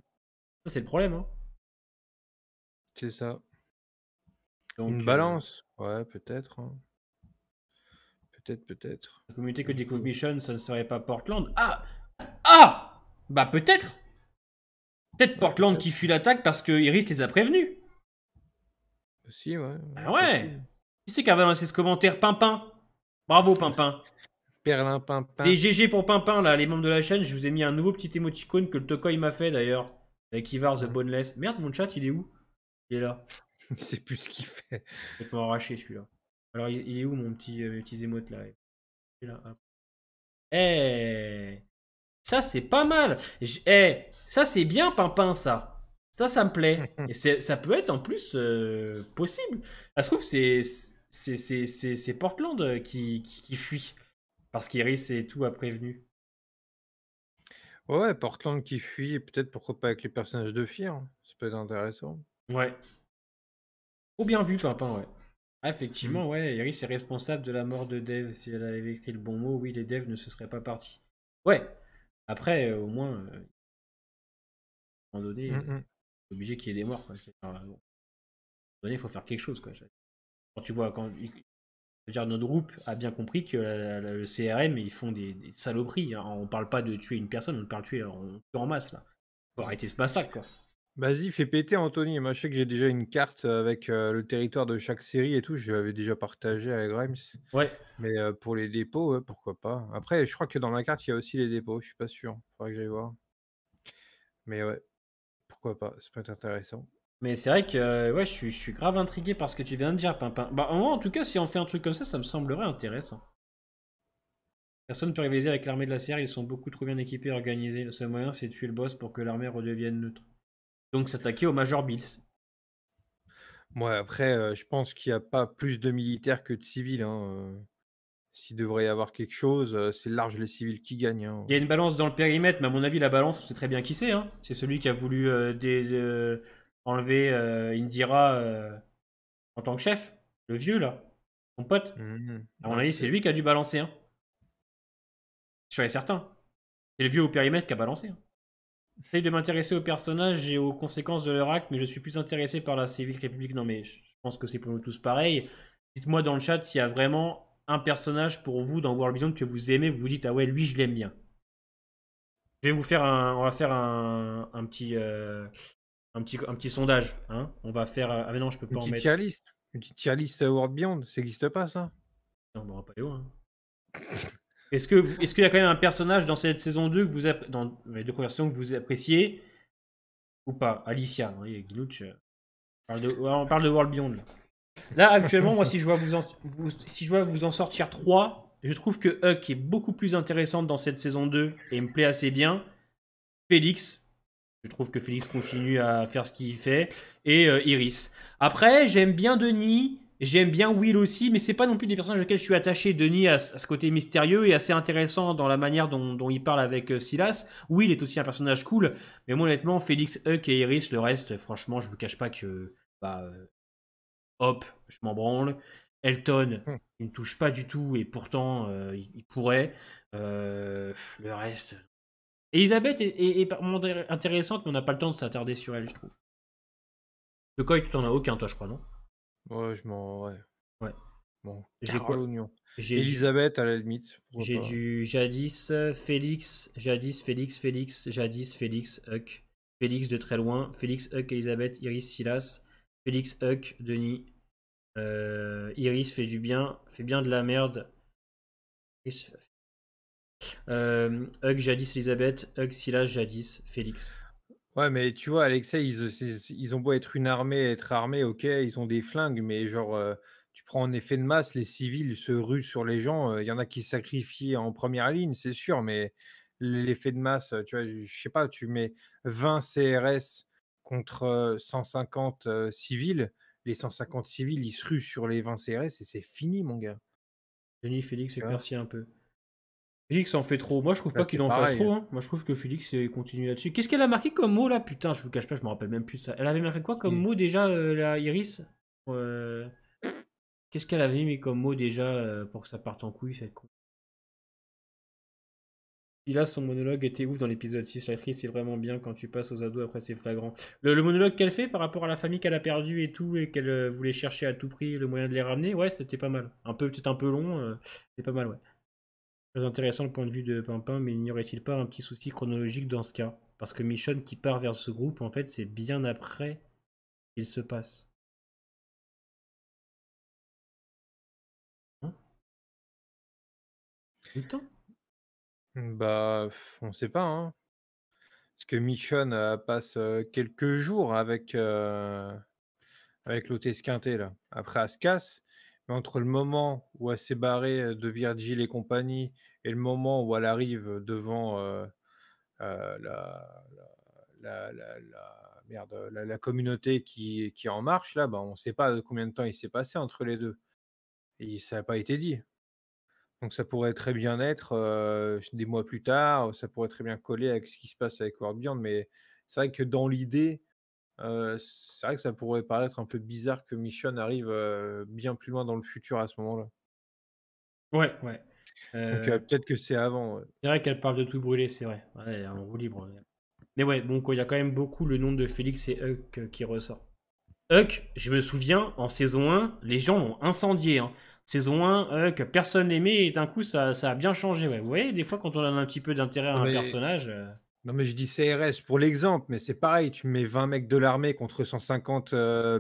Ça, c'est le problème. Hein. C'est ça. Une Donc, balance? Ouais, peut-être. Hein. Peut-être. la communauté que Du découvre coup, Mission, ça ne serait pas Portland. Ah! Bah, peut-être! Peut-être ouais, Portland peut-être. qui fuit l'attaque parce que Iris les a prévenus. Si, ouais, Ah ouais. possible. Qui c'est qui a balancé ce commentaire? Pimpin. Bravo Pimpin. Perlimpinpin. Des GG pour Pimpin là, les membres de la chaîne, je vous ai mis un nouveau petit émoticône que le Tokoi m'a fait d'ailleurs. Avec Ivar the Ouais. Boneless. Merde, mon chat il est où? Il est là. Il sait plus ce qu'il fait. Je vais m'en arracher celui-là. Alors il est où mon petit, mes petits émotes là? Il est là. Hop. Eh, ça c'est pas mal. Ça c'est bien Pimpin ça. Ça me plaît. Et ça peut être en plus possible. Ça se trouve c'est Portland qui fuit. Parce qu'Iris et tout a prévenu. Ouais, Portland qui fuit, et peut-être pourquoi pas avec les personnages de Fear. Hein. Ça peut être intéressant. Ouais. Trop bien vu Pimpin, ouais. Ah, Mm. effectivement, ouais, Iris est responsable de la mort de Dev. Si elle avait écrit le bon mot, oui, les devs ne se seraient pas partis. Ouais. Après, au moins, à un moment donné, Mm. c'est obligé qu'il y ait des morts. Quoi. À un moment donné, il faut faire quelque chose. Quoi. Quand tu vois, je veux dire, notre groupe a bien compris que le CRM, ils font des saloperies. Hein. On parle pas de tuer une personne, on parle de tuer en masse. Là. Faut arrêter ce massacre. Quoi. Vas-y, fais péter Anthony. Moi, je sais que j'ai déjà une carte avec le territoire de chaque série et tout. Je l'avais déjà partagé avec Grimes. Ouais. Mais pour les dépôts, ouais, pourquoi pas. Après, je crois que dans ma carte, il y a aussi les dépôts. Je suis pas sûr. Faudrait que j'aille voir. Mais ouais, pourquoi pas. Ça peut être intéressant. Mais c'est vrai que ouais, je suis grave intrigué par ce que tu viens de dire, Pimpin. Bah, moi, en tout cas, si on fait un truc comme ça me semblerait intéressant. Personne ne peut rivaliser avec l'armée de la CR, ils sont beaucoup trop bien équipés et organisés. Le seul moyen, c'est de tuer le boss pour que l'armée redevienne neutre. Donc s'attaquer au Major Bills. Moi, après, je pense qu'il n'y a pas plus de militaires que de civils. Hein. S'il devrait y avoir quelque chose, c'est large les civils qui gagnent. Hein. Il y a une balance dans le périmètre, mais à mon avis, la balance, on sait très bien qui c'est. Hein. C'est celui qui a voulu enlever Indira en tant que chef. Le vieux, là. Son pote. Mhm. À mon Ouais, avis, c'est peut-être. lui qui a dû balancer. Hein. Sûr et certain. C'est le vieux au périmètre qui a balancé. Hein. J'essaye de m'intéresser aux personnages et aux conséquences de leur acte, mais je suis plus intéressé par la Civil République. Non, mais je pense que c'est pour nous tous pareil. Dites-moi dans le chat s'il y a vraiment un personnage pour vous dans World Beyond que vous aimez, vous vous dites ah ouais, lui je l'aime bien. Je vais vous faire on va faire un petit sondage. Hein. On va faire. Ah mais non, je peux Une pas en petite mettre. tier list. Une petite tier list World Beyond. Ça n'existe pas, ça? Non, on va pas aller loin. Est-ce qu'il y a quand même un personnage dans cette saison 2 que dans les deux premières saisons que vous appréciez ou pas? Alicia, vous voyez, Gluch, on parle de World Beyond là. Là, actuellement, moi, si je dois vous en sortir 3, je trouve que Huck est beaucoup plus intéressante dans cette saison 2 et me plaît assez bien. Félix, je trouve que Félix continue à faire ce qu'il fait. Et Iris. Après, j'aime bien Denis, j'aime bien Will aussi, mais c'est pas non plus des personnages auxquels je suis attaché. Denis a ce côté mystérieux et assez intéressant dans la manière dont il parle avec Silas. Will est aussi un personnage cool, mais moi, honnêtement, Félix, Huck et Iris, le reste, franchement, je vous cache pas que. Bah, hop, je m'en branle. Elton, Hum. il ne touche pas du tout et pourtant il pourrait. Le reste. Elisabeth est intéressante, mais on n'a pas le temps de s'attarder sur elle, je trouve. Le Koi, tu t'en as aucun, toi, je crois, non? Ouais, je m'en ouais. Ouais. Bon, J'ai tard à quoi? l'oignon. J'ai du, Elisabeth, à la limite, pourquoi j'ai pas. du Jadis, Félix, Jadis, Félix, Félix, Jadis, Félix, Huck. Félix de très loin. Félix, Huck, Elisabeth, Iris, Silas. Félix, Huck, Denis. Iris fait du bien, fait bien de la merde. Iris, Huck, Jadis, Elisabeth. Huck, Silas, Jadis, Félix. Ouais, mais tu vois, Alexei, ils ont beau être une armée, être armés, OK, ils ont des flingues, mais genre, tu prends en effet de masse, les civils se ruent sur les gens, il y en a qui se sacrifient en première ligne, c'est sûr, mais l'effet de masse, tu vois, je sais pas, tu mets 20 CRS contre, 150, civils, les 150 civils, ils se ruent sur les 20 CRS et c'est fini, mon gars, Denis, Félix tu vois? éclaircit un peu. Félix en fait trop. Moi, je trouve Là, pas qu'il c'est en fasse pareil. trop, hein. Moi, je trouve que Félix continue là-dessus. Qu'est-ce qu'elle a marqué comme mot là? Putain, je vous cache pas, je me rappelle même plus de ça. Elle avait marqué quoi comme Et mot déjà, la Iris? Euh, Qu'est-ce qu'elle avait mis comme mot déjà pour que ça parte en couille, cette con? Il a son monologue était ouf dans l'épisode 6. L'actrice, c'est vraiment bien quand tu passes aux ados après c'est flagrant. Le monologue qu'elle fait par rapport à la famille qu'elle a perdue et tout, et qu'elle voulait chercher à tout prix le moyen de les ramener, ouais, c'était pas mal. Peut-être un peu long, mais pas mal, ouais. Très intéressant le point de vue de Pimpin, mais n'y aurait-il pas un petit souci chronologique dans ce cas? Parce que Michonne qui part vers ce groupe, en fait, c'est bien après qu'il se passe. Hein? Tout le temps? bah, on sait pas, hein. Parce que Michonne, passe, quelques jours avec l'hôtesse Quintet là. Après elle se casse, mais entre le moment où elle s'est barrée, de Virgile et compagnie et le moment où elle arrive devant, la merde, la communauté qui est en marche là, bah, on ne sait pas combien de temps il s'est passé entre les 2 et ça n'a pas été dit. Donc ça pourrait très bien être, des mois plus tard, ça pourrait très bien coller avec ce qui se passe avec World Beyond, mais c'est vrai que dans l'idée, c'est vrai que ça pourrait paraître un peu bizarre que Michonne arrive, bien plus loin dans le futur à ce moment-là. Ouais, ouais. Donc Euh, peut-être que c'est avant, ouais. c'est vrai qu'elle parle de tout brûler, c'est vrai. Ouais, elle est en roue libre. Ouais. Mais ouais, bon, il y a quand même beaucoup le nom de Félix et Huck qui ressort. Huck, je me souviens, en saison 1, les gens l'ont incendié. Hein. Saison 1, Huck, personne l'aimait et d'un coup, ça a bien changé. Ouais. Vous voyez, des fois, quand on a un petit peu d'intérêt à Non un mais personnage. non mais je dis CRS pour l'exemple, mais c'est pareil, tu mets 20 mecs de l'armée contre 150,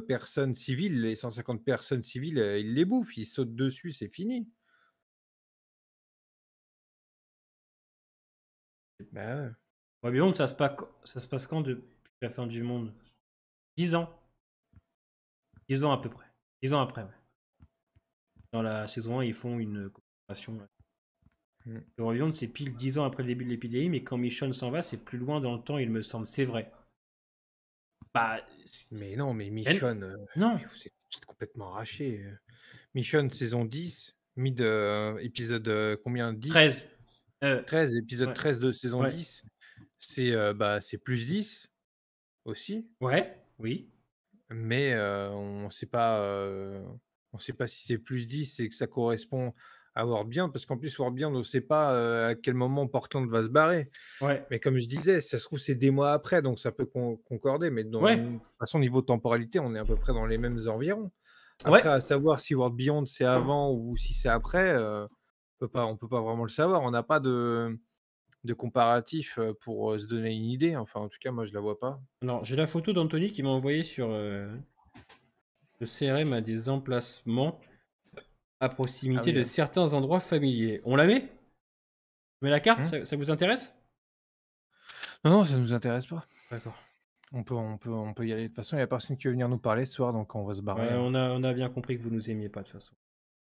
personnes civiles, les 150 personnes civiles, ils les bouffent, ils sautent dessus, c'est fini. Bah ouais. Babylone, ça se passe quand depuis la fin du monde? 10 ans. 10 ans à peu près. 10 ans après, ouais. Dans la saison 1, ils font une coopération. Ouais. Mmh. Le Babylone, c'est pile 10 ans après le début de l'épidémie, mais quand Michonne s'en va, c'est plus loin dans le temps, il me semble. C'est vrai. Bah. Mais non, mais Ben, Michonne, non. mais vous êtes complètement arraché. Michonne saison 10, épisode, combien? 10? 13. Euh, 13, épisode ouais. 13 de saison Ouais. 10, bah, c'est +10 aussi, Ouais. Oui. mais on sait pas si c'est +10 et que ça correspond à Worldbeyond parce qu'en plus Worldbeyond, on sait pas, à quel moment Portland va se barrer. Ouais. Mais comme je disais, ça se trouve, c'est des mois après, donc ça peut concorder, mais Ouais. de toute façon, niveau temporalité, on est à peu près dans les mêmes environs. Après, Ouais. à savoir si World Beyond, c'est avant ou si c'est après, on peut pas vraiment le savoir. On n'a pas de comparatif, pour, se donner une idée. Enfin, en tout cas, moi, je la vois pas. Alors, j'ai la photo d'Anthony qui m'a envoyé sur le CRM à des emplacements à Ah proximité oui, de hein. certains endroits familiers. On la met? Je mets la carte, Mmh. ça vous intéresse? Non, non, ça nous intéresse pas. D'accord. On peut y aller. De toute façon, il y a personne qui veut venir nous parler ce soir, donc on va se barrer, Ouais, hein. on a bien compris que vous nous aimiez pas de toute façon.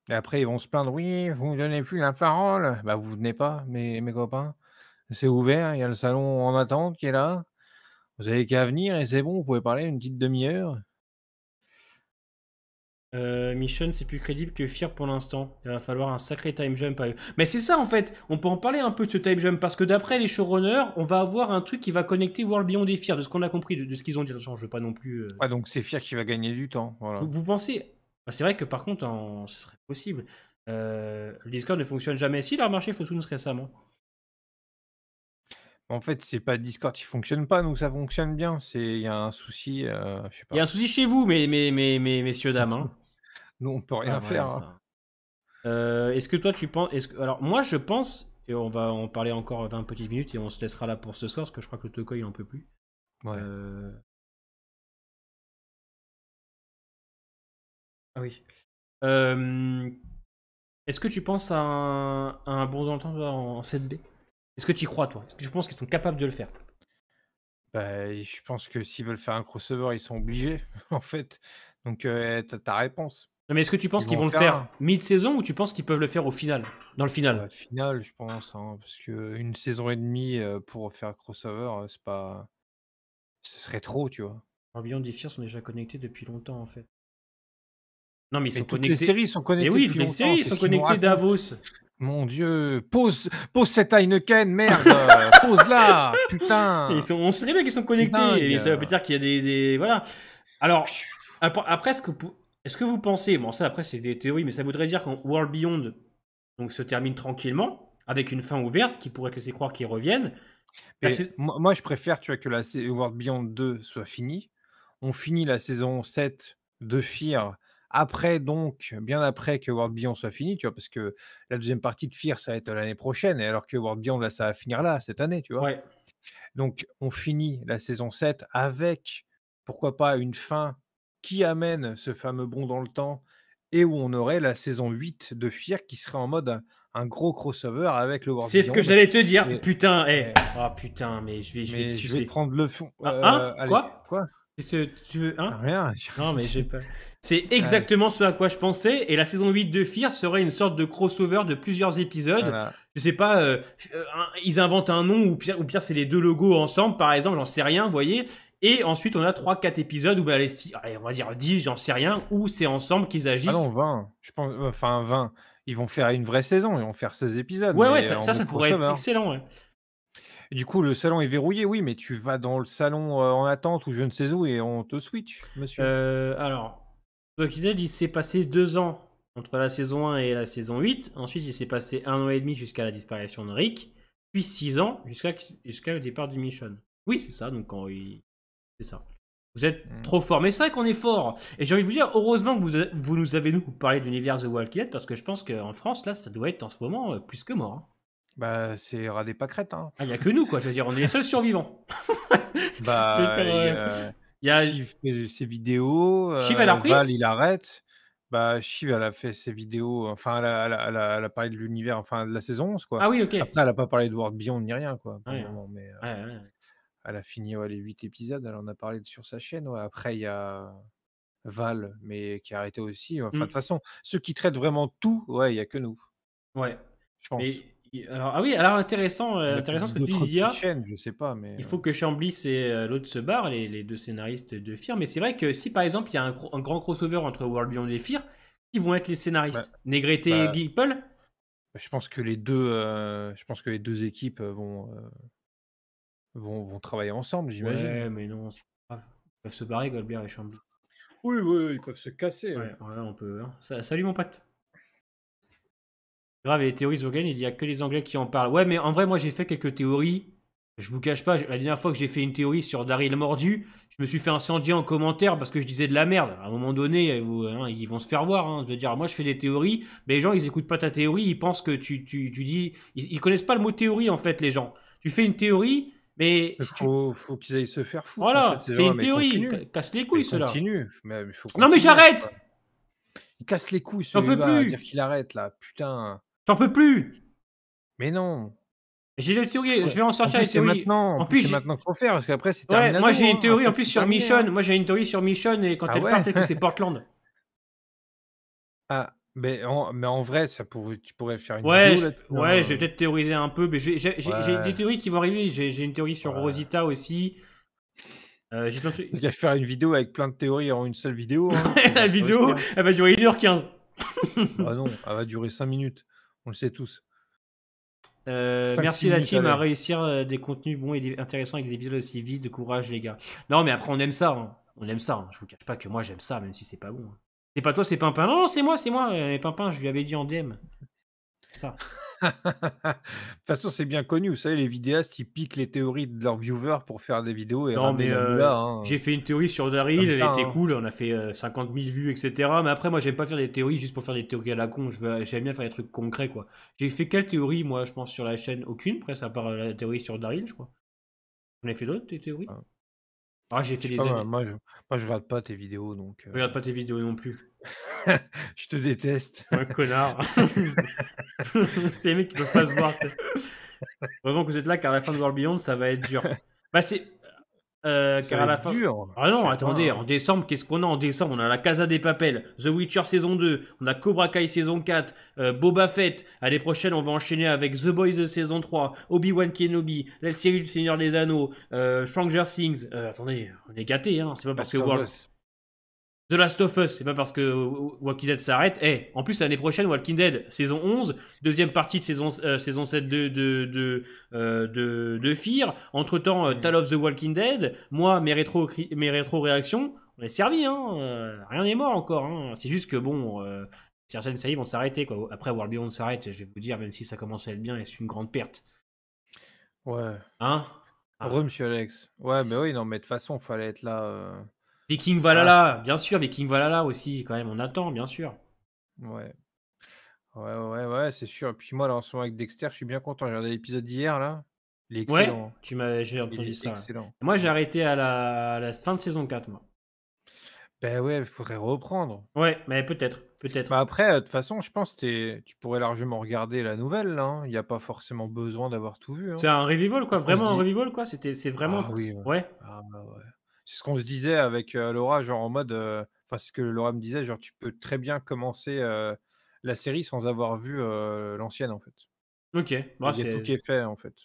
Et après, ils vont se plaindre: «Oui, vous me donnez plus la parole». Bah, vous venez pas, mes copains. C'est ouvert, il y a le salon en attente qui est là. Vous avez qu'à venir et c'est bon, vous pouvez parler une petite demi-heure. Mission, c'est plus crédible que Fear pour l'instant. Il va falloir un sacré time jump à eux. Mais c'est ça en fait, on peut en parler un peu de ce time jump parce que d'après les showrunners, on va avoir un truc qui va connecter World Beyond et Fear, de ce qu'on a compris, de ce qu'ils ont dit. Attention, je veux pas non plus. Ouais, donc c'est Fir qui va gagner du temps, voilà. Vous pensez. Bah, c'est vrai que par contre, ce serait possible. Le Discord ne fonctionne jamais. Si, il a remarché Photoons récemment. En fait, c'est pas Discord qui fonctionne pas, nous, ça fonctionne bien. Il y a un souci, je sais Il y a un pas. souci chez vous, messieurs, dames. Hein. Nous, on peut Pas rien vrai, faire. Hein. ça. Est-ce que toi, tu penses... Alors, moi, je pense, et on va en parler encore 20 petites minutes, et on se laissera là pour ce soir, parce que je crois que le Toko, il en peut plus. Ouais. Ah oui. Est-ce que tu penses à un bond dans le temps en 7B? Est-ce que tu y crois, toi? Est-ce que tu penses qu'ils sont capables de le faire? Bah, je pense que s'ils veulent faire un crossover, ils sont obligés, en fait. Donc, tu ta réponse. Non, mais est-ce que tu penses Ils qu'ils vont vont en le faire faire un. mid-saison ou tu penses qu'ils peuvent le faire au final? Dans le final? Finale, je pense, hein, parce qu'une saison et demie, pour faire crossover, c'est pas ce serait trop, tu vois? Alors, Beyond et Fear sont déjà connectés depuis longtemps, en fait. Non, mais ils Mais sont toutes les connectés. séries sont Mais connectées oui, depuis toutes les longtemps, séries ils sont qu'est-ce qu'ils nous connectés racontent? Davos. Mon Dieu, pose cette Heineken, merde, pose-la, putain, On sait très bien qu'ils sont c'est connectés, dingue. et ça veut dire qu'il y a des. Voilà. Alors, après, est-ce que vous pensez, bon, ça après c'est des théories, mais ça voudrait dire qu'en World Beyond donc, se termine tranquillement, avec une fin ouverte qui pourrait te laisser croire qu'ils reviennent. Mais moi, je préfère, tu vois, que la World Beyond 2 soit finie. On finit la saison 7 de Fear après, donc bien après que World Beyond soit fini, tu vois? Parce que la deuxième partie de Fear, ça va être l'année prochaine et alors que World Beyond, là, ça va finir là, cette année, tu vois? Ouais. Donc on finit la saison 7 avec, pourquoi pas, une fin qui amène ce fameux bond dans le temps et où on aurait la saison 8 de Fear qui serait en mode un gros crossover avec le World C'est ce que Beyond j'allais te dire. et Putain, ouais. oh putain, mais je vais te Mais je vais sucer. prendre le fond. Hein? Allez, Quoi? quoi? Qu'est-ce que tu veux? Hein? Rien. Non, mais j'ai pas. C'est Allez, exactement ce à quoi je pensais. Et la saison 8 de Fear serait une sorte de crossover de plusieurs épisodes. voilà. Je sais pas, ils inventent un nom ou pire c'est les deux logos ensemble, par exemple, j'en sais rien, vous voyez. Et ensuite, on a 3-4 épisodes où, allez, on va dire 10, j'en sais rien, où c'est ensemble qu'ils Ah agissent. non, 20. Je pense, enfin 20. Ils vont faire une vraie saison. Ils vont faire 16 épisodes, Ouais, mais ça, en ça, mode ça pourrait être crossover. excellent, ouais. Et du coup, le salon est verrouillé, oui, mais tu vas dans le salon en attente ou je ne sais où et on te switch, monsieur. Alors, Walking Dead, il s'est passé 2 ans entre la saison 1 et la saison 8. Ensuite, il s'est passé 1 an et demi jusqu'à la disparition de Rick. Puis 6 ans jusqu'à le départ du Mission. Oui, c'est ça, donc c'est ça. Vous êtes trop fort, mais c'est vrai qu'on est fort. Et j'ai envie de vous dire, heureusement que vous nous avez nous parlé de l'univers The Walking Dead, parce que je pense qu'en France, là, ça doit être en ce moment plus que mort. Hein. Bah, c'est ras des pâquerettes, hein. Ah, il n'y a que nous, quoi. Je veux dire, on est les seuls survivants. Je veux Bah, dire, il y a Chiv fait ses vidéos, Shiv, elle a repris. Val, il arrête. Bah, Chiv, elle a fait ses vidéos, enfin, elle a parlé de l'univers, enfin, de la saison 11, quoi. Ah oui, ok. Après, elle a pas parlé de World Beyond ni rien, quoi, pour le Ouais, moment, mais ouais. elle a fini, ouais, les 8 épisodes, elle en a parlé sur sa chaîne, ouais. Après, il y a Val, mais qui a arrêté aussi. Enfin, de toute Mm. façon, ceux qui traitent vraiment tout, ouais, il y a que nous, Ouais. je pense. Mais alors, ah oui, alors intéressant, Il y a intéressant peut-être ce que tu dis, d'autres petites Lydia. chaînes, je sais pas, mais Il faut que Chambly et l'autre se barrent, les deux scénaristes de Fear. Mais c'est vrai que si par exemple il y a un grand crossover entre World Beyond et Fear, qui vont être les bah scénaristes? Negrete et bah Gipple? je pense que les 2 équipes, vont travailler ensemble, j'imagine. Ouais, mais non, c'est pas grave. Ils peuvent se barrer, Goldberg et Chambly. Oui, oui, oui, ils peuvent se casser, Ouais, on peut. Hein. Salut mon pote. Grave, et les théories Zogan, il y a que les Anglais qui en parlent. Ouais, mais en vrai, moi j'ai fait quelques théories. Je vous cache pas, la dernière fois que j'ai fait une théorie sur Daryl Mordu, je me suis fait incendier en commentaire parce que je disais de la merde. À un moment donné, ils vont se faire voir. Hein. Je veux dire, moi je fais des théories, mais les gens ils écoutent pas ta théorie, ils pensent que tu dis. Ils connaissent pas le mot théorie en fait, les gens. Tu fais une théorie, mais Il si tu. faut qu'ils aillent se faire foutre, en fait, Voilà, ces c'est gens-là, une mais théorie. continue, Casse les couilles, ceux-là. mais il faut Non, mais continuer, j'arrête. quoi. Il casse les couilles J'en peux celui-là, à dire plus. qu'il arrête là, putain. J'en peux plus. Mais non, J'ai des théories, faut je vais en sortir des théories. en En plus plus, c'est maintenant qu'il faut faire parce qu'après c'est ouais, moi terminado, j'ai une hein, théorie en après plus c'est sur terminé, Michonne. hein. Moi j'ai une théorie sur Michonne et quand Ah elle ouais? part, peut-être que c'est Portland. Ah, mais en vrai, tu pourrais faire une Ouais, vidéo là-dessus, ouais, je vais hein. peut-être théoriser un peu, mais j'ai des Ouais, théories qui vont arriver. J'ai une théorie sur ouais. Rosita aussi. J'ai plein de T'as trucs. qu'à faire une vidéo avec plein de théories en une seule vidéo, hein, faut La pas se risquer, vidéo, hein. elle va durer 1h15. Bah non, elle va durer 5 minutes, on le sait tous. 5-6 Merci la minutes, team à allez. réussir des contenus bons et intéressants avec des épisodes aussi vides. De courage, les gars. Non, mais après, on aime ça. Hein. On aime ça. Hein. Je vous cache pas que moi, j'aime ça, même si c'est pas bon. Hein. C'est pas toi, c'est Pimpin. Non, c'est moi, c'est moi. Pimpin, je lui avais dit en DM. C'est ça. toute façon, c'est bien connu. Vous savez, les vidéastes, ils piquent les théories de leurs viewers pour faire des vidéos et Non, ramener mais Nanoula, hein. j'ai fait une théorie sur C'est Daryl, comme elle ça, était hein. cool, on a fait 50 000 vues, etc. Mais après, moi, j'aime pas faire des théories juste pour faire des théories à la con. J'aime bien faire des trucs concrets, quoi. J'ai fait quelle théorie, moi, je pense, sur la chaîne? Aucune, presque, à part la théorie sur Daryl, je crois. On a fait d'autres, des théories? Enfin, Ah, j'ai je fait sais pas, des années. moi, je regarde pas tes vidéos, donc Je regarde pas tes vidéos non plus. je te déteste. Ouais, connard. C'est les mecs qui peuvent pas se voir, tu sais. Vraiment que vous êtes là, car à la fin de World Beyond, ça va être dur. Bah, c'est. Ça Car va à la être fin. dur, Ah je non, sais pas, attendez, hein. en décembre, qu'est-ce qu'on a en décembre? On a la Casa des Papel, The Witcher saison 2, on a Cobra Kai saison 4, Boba Fett. L'année prochaine, on va enchaîner avec The Boys saison 3, Obi-Wan Kenobi, la série du Seigneur des Anneaux, Stranger Things. Attendez, on est gâtés, hein. C'est pas parce que Last of Us. The Last of Us, c'est pas parce que Walking Dead s'arrête. En plus, l'année prochaine, Walking Dead, saison 11, deuxième partie de saison 7 de Fear. Entre-temps, Tale of the Walking Dead. Moi, mes rétro réactions, on est servi, hein. Rien n'est mort encore, hein. C'est juste que, bon, certaines séries vont s'arrêter, quoi. Après, World Beyond s'arrête, je vais vous dire, même si ça commence à être bien, et c'est une grande perte. Ouais. Hein? Heureux, monsieur Alex. Ouais, mais oui, non, mais de toute façon, fallait être là. Viking Ah, Valhalla, bien sûr, Viking Valhalla aussi, quand même, on attend, bien sûr. ouais. Ouais, c'est sûr. Et puis moi, là, en ce moment, avec Dexter, je suis bien content. J'ai regardé l'épisode d'hier, là. Il est Ouais, excellent, hein. j'ai Il entendu est ça. excellent. Moi, j'ai Ouais. arrêté à la fin de saison 4, moi. Ben ouais, il faudrait reprendre. Ouais, mais peut-être, Bah, peut-être. après, de toute façon, je pense que tu pourrais largement regarder la nouvelle, là, hein. Il y a pas forcément besoin d'avoir tout vu, C'est hein. un revival, C'est quoi, ce qu'on se vraiment un dit. revival, quoi. C'est Ah vraiment. oui, ouais. Ouais, Ah bah, ouais. C'est ce qu'on se disait avec, Laura, genre en mode, enfin, c'est ce que Laura me disait, genre, tu peux très bien commencer, la série sans avoir vu, l'ancienne, en fait. ok, bah, Il y a tout c'est qui est fait, en fait.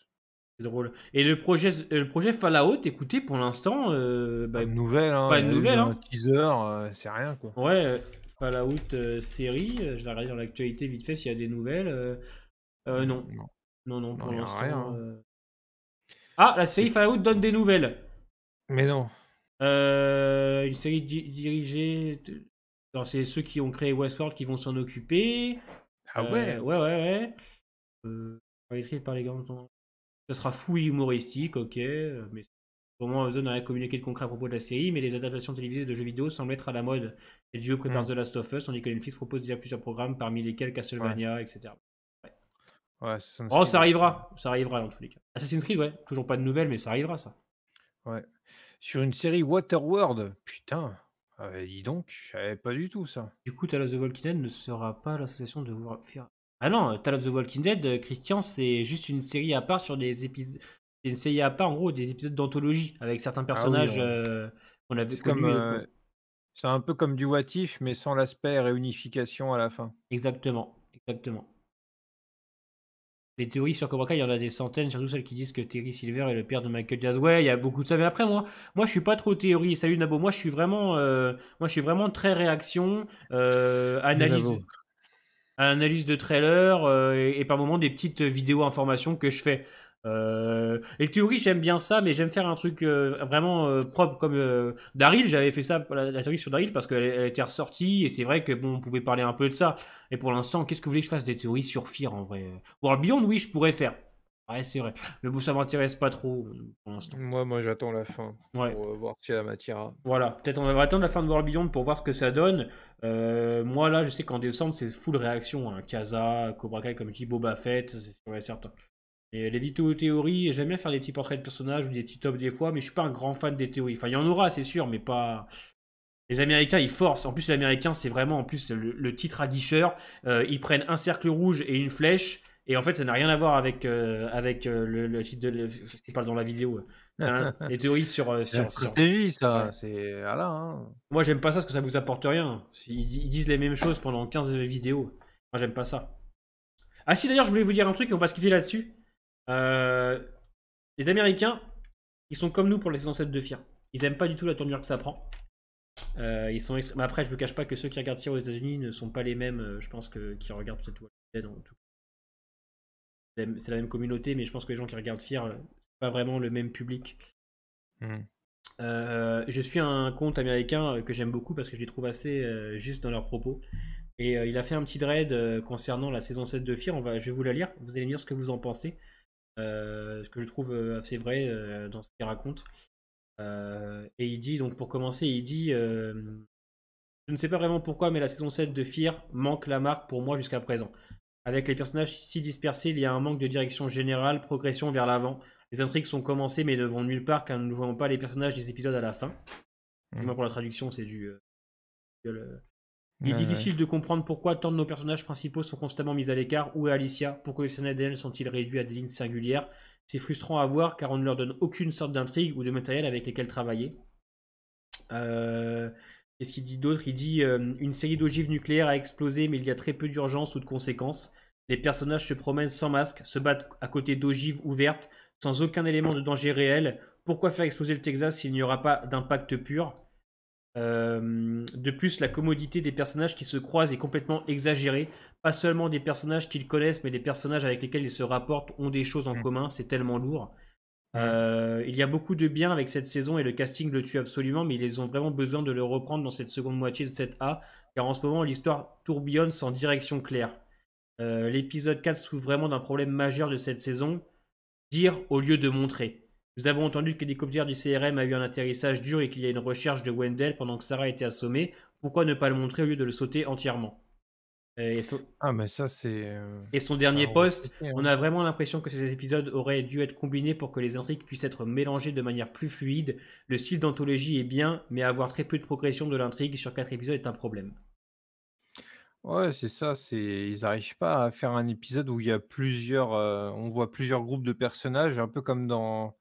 drôle. Et le projet Fallout, écoutez, pour l'instant, bah, Pas de nouvelles, hein, pas il y de a eu nouvelles, un hein. teaser, c'est rien, quoi. Ouais, Fallout série, je vais regarder dans l'actualité vite fait s'il y a des nouvelles. Non, Non, non, non, non, pour il y a rien, l'instant. hein. Ah, la C'est série Fallout donne des nouvelles. Mais non. Une série dirigée. Alors, c'est ceux qui ont créé Westworld qui vont s'en occuper. Ah ouais! Ouais, ouais, ouais. Écrit par les grands. Ça sera fou et humoristique, ok. Mais pour moi, Amazon n'a rien communiqué de concret à propos de la série, mais les adaptations télévisées de jeux vidéo semblent être à la mode. HBO prépare Mmh, The Last of Us, tandis que Netflix propose déjà plusieurs programmes, parmi lesquels ouais. Castlevania, etc. Ouais. Ouais, Assassin's Oh, Creed aussi. ça arrivera dans tous les cas. Assassin's Creed, ouais, toujours pas de nouvelles, mais ça arrivera, ça. Ouais. Sur une série Waterworld, putain, dis donc, je savais pas du tout ça. Du coup, Tale of the Walking Dead ne sera pas l'association de Fear. Ah non, Tale of the Walking Dead, Christian, c'est juste une série à part sur des épisodes. C'est une série à part, en gros, des épisodes d'anthologie avec certains Ah oui, personnages qu'on avait c'est comme, connus. c'est un peu comme du What If, mais sans l'aspect réunification à la fin. Exactement, exactement. Les théories sur Cobra Kai, il y en a des centaines, surtout celles qui disent que Terry Silver est le père de Michael Diaz. Ouais, il y a beaucoup de ça. Mais après, moi, je suis pas trop théorie. Salut Nabo. Moi, je suis vraiment très réaction, Salut analyse, Navo. analyse de trailer et par moments des petites vidéos informations que je fais. Les théories, j'aime bien ça, mais j'aime faire un truc vraiment propre comme Daryl. J'avais fait ça, la théorie sur Daryl, parce qu'elle était ressortie et c'est vrai que bon, on pouvait parler un peu de ça. Et pour l'instant, qu'est-ce que vous voulez que je fasse des théories sur Fear en vrai? World Beyond, oui, je pourrais faire. Ouais, c'est vrai. Mais bon, ça m'intéresse pas trop pour l'instant. Moi, j'attends la fin Ouais. pour, voir s'il y a la matière à. Voilà, peut-être on va attendre la fin de World Beyond pour voir ce que ça donne. Moi là, je sais qu'en décembre, c'est full réaction, hein. Casa, Cobra Kai, comme je dis, Boba Fett, c'est sûr et certain. Et les vidéos théories, j'aime bien faire des petits portraits de personnages ou des petits tops des fois, mais je suis pas un grand fan des théories. Enfin, il y en aura, c'est sûr, mais pas. Les Américains, ils forcent. En plus, les Américains, c'est vraiment en plus le titre aguicheur. Ils prennent un cercle rouge et une flèche. Et en fait, ça n'a rien à voir avec le titre qui parle dans la vidéo. Hein, les théories sur, C'est la sur. stratégie ça, Ouais. c'est voilà, hein. Moi, j'aime pas ça parce que ça vous apporte rien. Ils disent les mêmes choses pendant 15 vidéos. Moi, j'aime pas ça. Ah si, d'ailleurs, je voulais vous dire un truc et on va se quitter là-dessus. Euh, les Américains, ils sont comme nous pour les saison 7 de Fear. Ils aiment pas du tout la tournure que ça prend. Ils sont Mais après, je ne cache pas que ceux qui regardent Fear aux États-Unis ne sont pas les mêmes, je pense, qui regardent peut-être Walking Dead en tout cas. C'est la même communauté, mais je pense que les gens qui regardent Fear, c'est pas vraiment le même public. Mmh. Je suis un compte américain que j'aime beaucoup parce que je les trouve assez juste dans leurs propos. Et il a fait un petit dread concernant la saison 7 de Fear. Je vais vous la lire. Vous allez me dire ce que vous en pensez. Ce que je trouve assez vrai dans ce qu'il raconte. Et il dit, donc pour commencer, il dit je ne sais pas vraiment pourquoi, mais la saison 7 de Fear manque la marque pour moi jusqu'à présent. Avec les personnages si dispersés, il y a un manque de direction générale, progression vers l'avant. Les intrigues sont commencées mais ne vont nulle part car nous ne voyons pas les personnages des épisodes à la fin. Moi pour la traduction, c'est du... Il est difficile de comprendre pourquoi tant de nos personnages principaux sont constamment mis à l'écart. Où est Alicia? Pourquoi les scénarios d'elle sont-ils réduits à des lignes singulières? C'est frustrant à voir car on ne leur donne aucune sorte d'intrigue ou de matériel avec lesquels travailler. Qu'est-ce qu'il dit d'autre? Il dit une série d'ogives nucléaires a explosé mais il y a très peu d'urgence ou de conséquences. Les personnages se promènent sans masque, se battent à côté d'ogives ouvertes, sans aucun élément de danger réel. Pourquoi faire exploser le Texas s'il n'y aura pas d'impact pur? De plus, la commodité des personnages qui se croisent est complètement exagérée. Pas seulement des personnages qu'ils connaissent, mais des personnages avec lesquels ils se rapportent ont des choses en commun. C'est tellement lourd. Il y a beaucoup de bien avec cette saison et le casting le tue absolument, mais ils ont vraiment besoin de le reprendre dans cette seconde moitié de cette A, car en ce moment l'histoire tourbillonne sans direction claire. L'épisode 4 souffre vraiment d'un problème majeur de cette saison, dire au lieu de montrer. Nous avons entendu que l'hélicoptère du CRM a eu un atterrissage dur et qu'il y a une recherche de Wendell pendant que Sarah était assommée. Pourquoi ne pas le montrer au lieu de le sauter entièrement? Ah, mais ça, c'est. Et son dernier post, on a vraiment l'impression que ces épisodes auraient dû être combinés pour que les intrigues puissent être mélangées de manière plus fluide. Le style d'anthologie est bien, mais avoir très peu de progression de l'intrigue sur 4 épisodes est un problème. Ouais, c'est ça, ils n'arrivent pas à faire un épisode où il y a plusieurs, on voit plusieurs groupes de personnages, un peu comme dans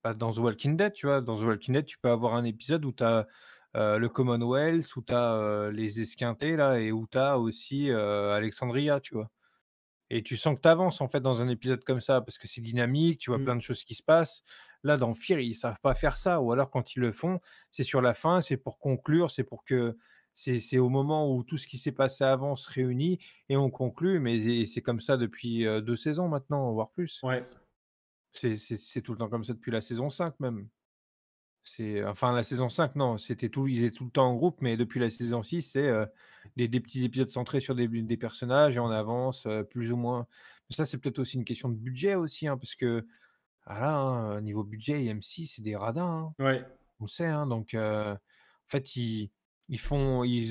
The Walking Dead, tu vois? Dans The Walking Dead, tu peux avoir un épisode où tu as, le Commonwealth, où tu as, les Esquintés là et où tu as aussi, Alexandria, tu vois? Et tu sens que tu avances en fait dans un épisode comme ça parce que c'est dynamique, tu vois plein de choses qui se passent. Là, dans Fear, ils savent pas faire ça ou alors quand ils le font, c'est sur la fin, c'est pour conclure, c'est pour que c'est au moment où tout ce qui s'est passé avant se réunit et on conclut, mais c'est comme ça depuis, 2 saisons maintenant, voire plus. Ouais. C'est tout le temps comme ça depuis la saison 5 même. Enfin la saison 5 non, ils étaient tout le temps en groupe, mais depuis la saison 6 c'est, des petits épisodes centrés sur des personnages et on avance, plus ou moins. Mais ça, c'est peut-être aussi une question de budget aussi, hein, parce que, voilà, hein, niveau budget, IMC, c'est des radins, hein. Ouais. On le sait, hein, donc en fait, ils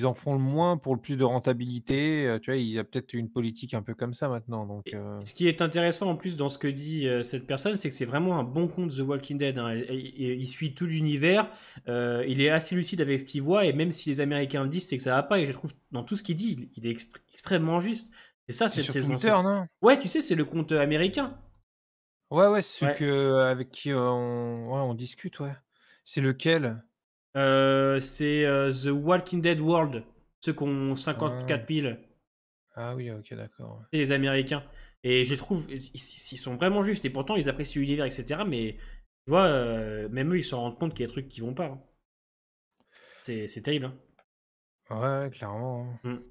en font le moins pour le plus de rentabilité, tu vois? Il y a peut-être une politique un peu comme ça maintenant, donc Ce qui est intéressant en plus dans ce que dit cette personne, c'est que c'est vraiment un bon compte The Walking Dead, hein. Il suit tout l'univers, il est assez lucide avec ce qu'il voit, et même si les Américains le disent, c'est que ça va pas, et je trouve, dans tout ce qu'il dit, il est extrêmement juste. C'est ça, c'est cette sur saison. Twitter, non? Ouais, tu sais, c'est le compte américain. Ouais, ouais, c'est celui Ouais. que avec qui, on discute, ouais. C'est lequel? C'est The Walking Dead World, ceux qui ont Ah. 54 000, Ah oui, OK, d'accord, ouais. c'est les Américains. Et je les trouve, ils sont vraiment justes, et pourtant ils apprécient l'univers, etc. Mais tu vois, même eux, ils se rendent compte qu'il y a des trucs qui vont pas, hein. C'est terrible, hein. Ouais, ouais, clairement, hein. Mm.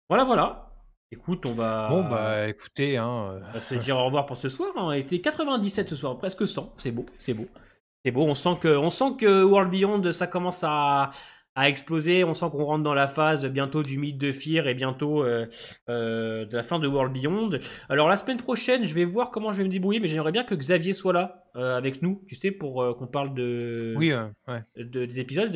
Voilà, voilà. Écoute, Bon, bah, écoutez, on va se dire au revoir pour ce soir, hein. On a été 97 ce soir, presque 100. C'est beau, c'est beau. C'est beau, on sent que World Beyond, ça commence à exploser. On sent qu'on rentre dans la phase bientôt du mythe de Fear et bientôt de la fin de World Beyond. Alors la semaine prochaine, je vais voir comment je vais me débrouiller, mais j'aimerais bien que Xavier soit là avec nous, tu sais, pour qu'on parle oui, ouais, des épisodes.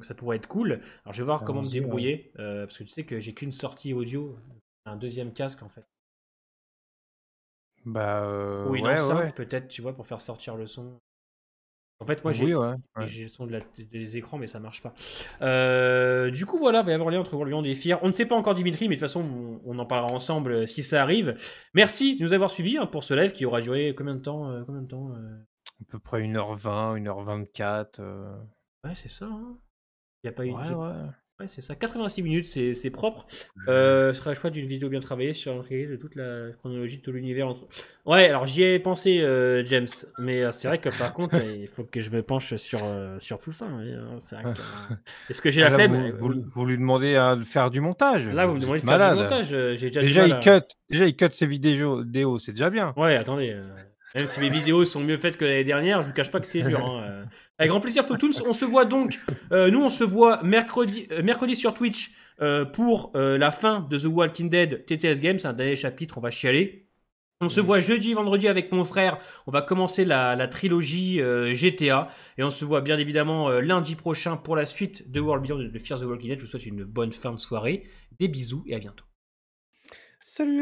Ça pourrait être cool. Alors je vais voir comment me allons-y, ouais. débrouiller, parce que tu sais que j'ai qu'une sortie audio, un deuxième casque en fait. Bah, Ou une ouais, ouais, enceinte ouais. peut-être, tu vois, pour faire sortir le son. En fait, moi, Oui, ouais, ouais. j'ai le son des écrans, mais ça marche pas. Du coup, voilà, il va y avoir un lien entre World Beyond et Fear. On ne sait pas encore Dimitri, mais de toute façon, on en parlera ensemble si ça arrive. Merci de nous avoir suivis, hein, pour ce live qui aura duré combien de temps, À peu près 1h20, 1h24, Ouais, c'est ça, hein. Il y a pas eu... ouais, ouais. Ouais, c'est ça, 86 minutes, c'est propre. Ce serait chouette d'une vidéo bien travaillée sur l'intégralité de toute la chronologie de tout l'univers. Ouais, alors j'y ai pensé, James, mais c'est vrai que par contre, il faut que je me penche sur tout ça, hein. C'est vrai que, est-ce que j'ai Ah la là, flemme? vous lui demandez, de faire du montage? Là, vous me Vous demandez êtes de faire du malade. montage, j'ai déjà du mal à... Déjà, il cut ses vidéos, c'est déjà bien. Ouais, attendez. Même si mes vidéos sont mieux faites que l'année dernière, je vous cache pas que c'est dur, hein. Avec grand plaisir, Flotools. On se voit donc. Nous, on se voit mercredi sur Twitch pour la fin de The Walking Dead TTS Games, c'est un dernier chapitre, on va chialer. On se voit jeudi, vendredi avec mon frère. On va commencer la trilogie GTA. Et on se voit bien évidemment lundi prochain pour la suite de World Beyond de Fear the Walking Dead. Je vous souhaite une bonne fin de soirée. Des bisous et à bientôt. Salut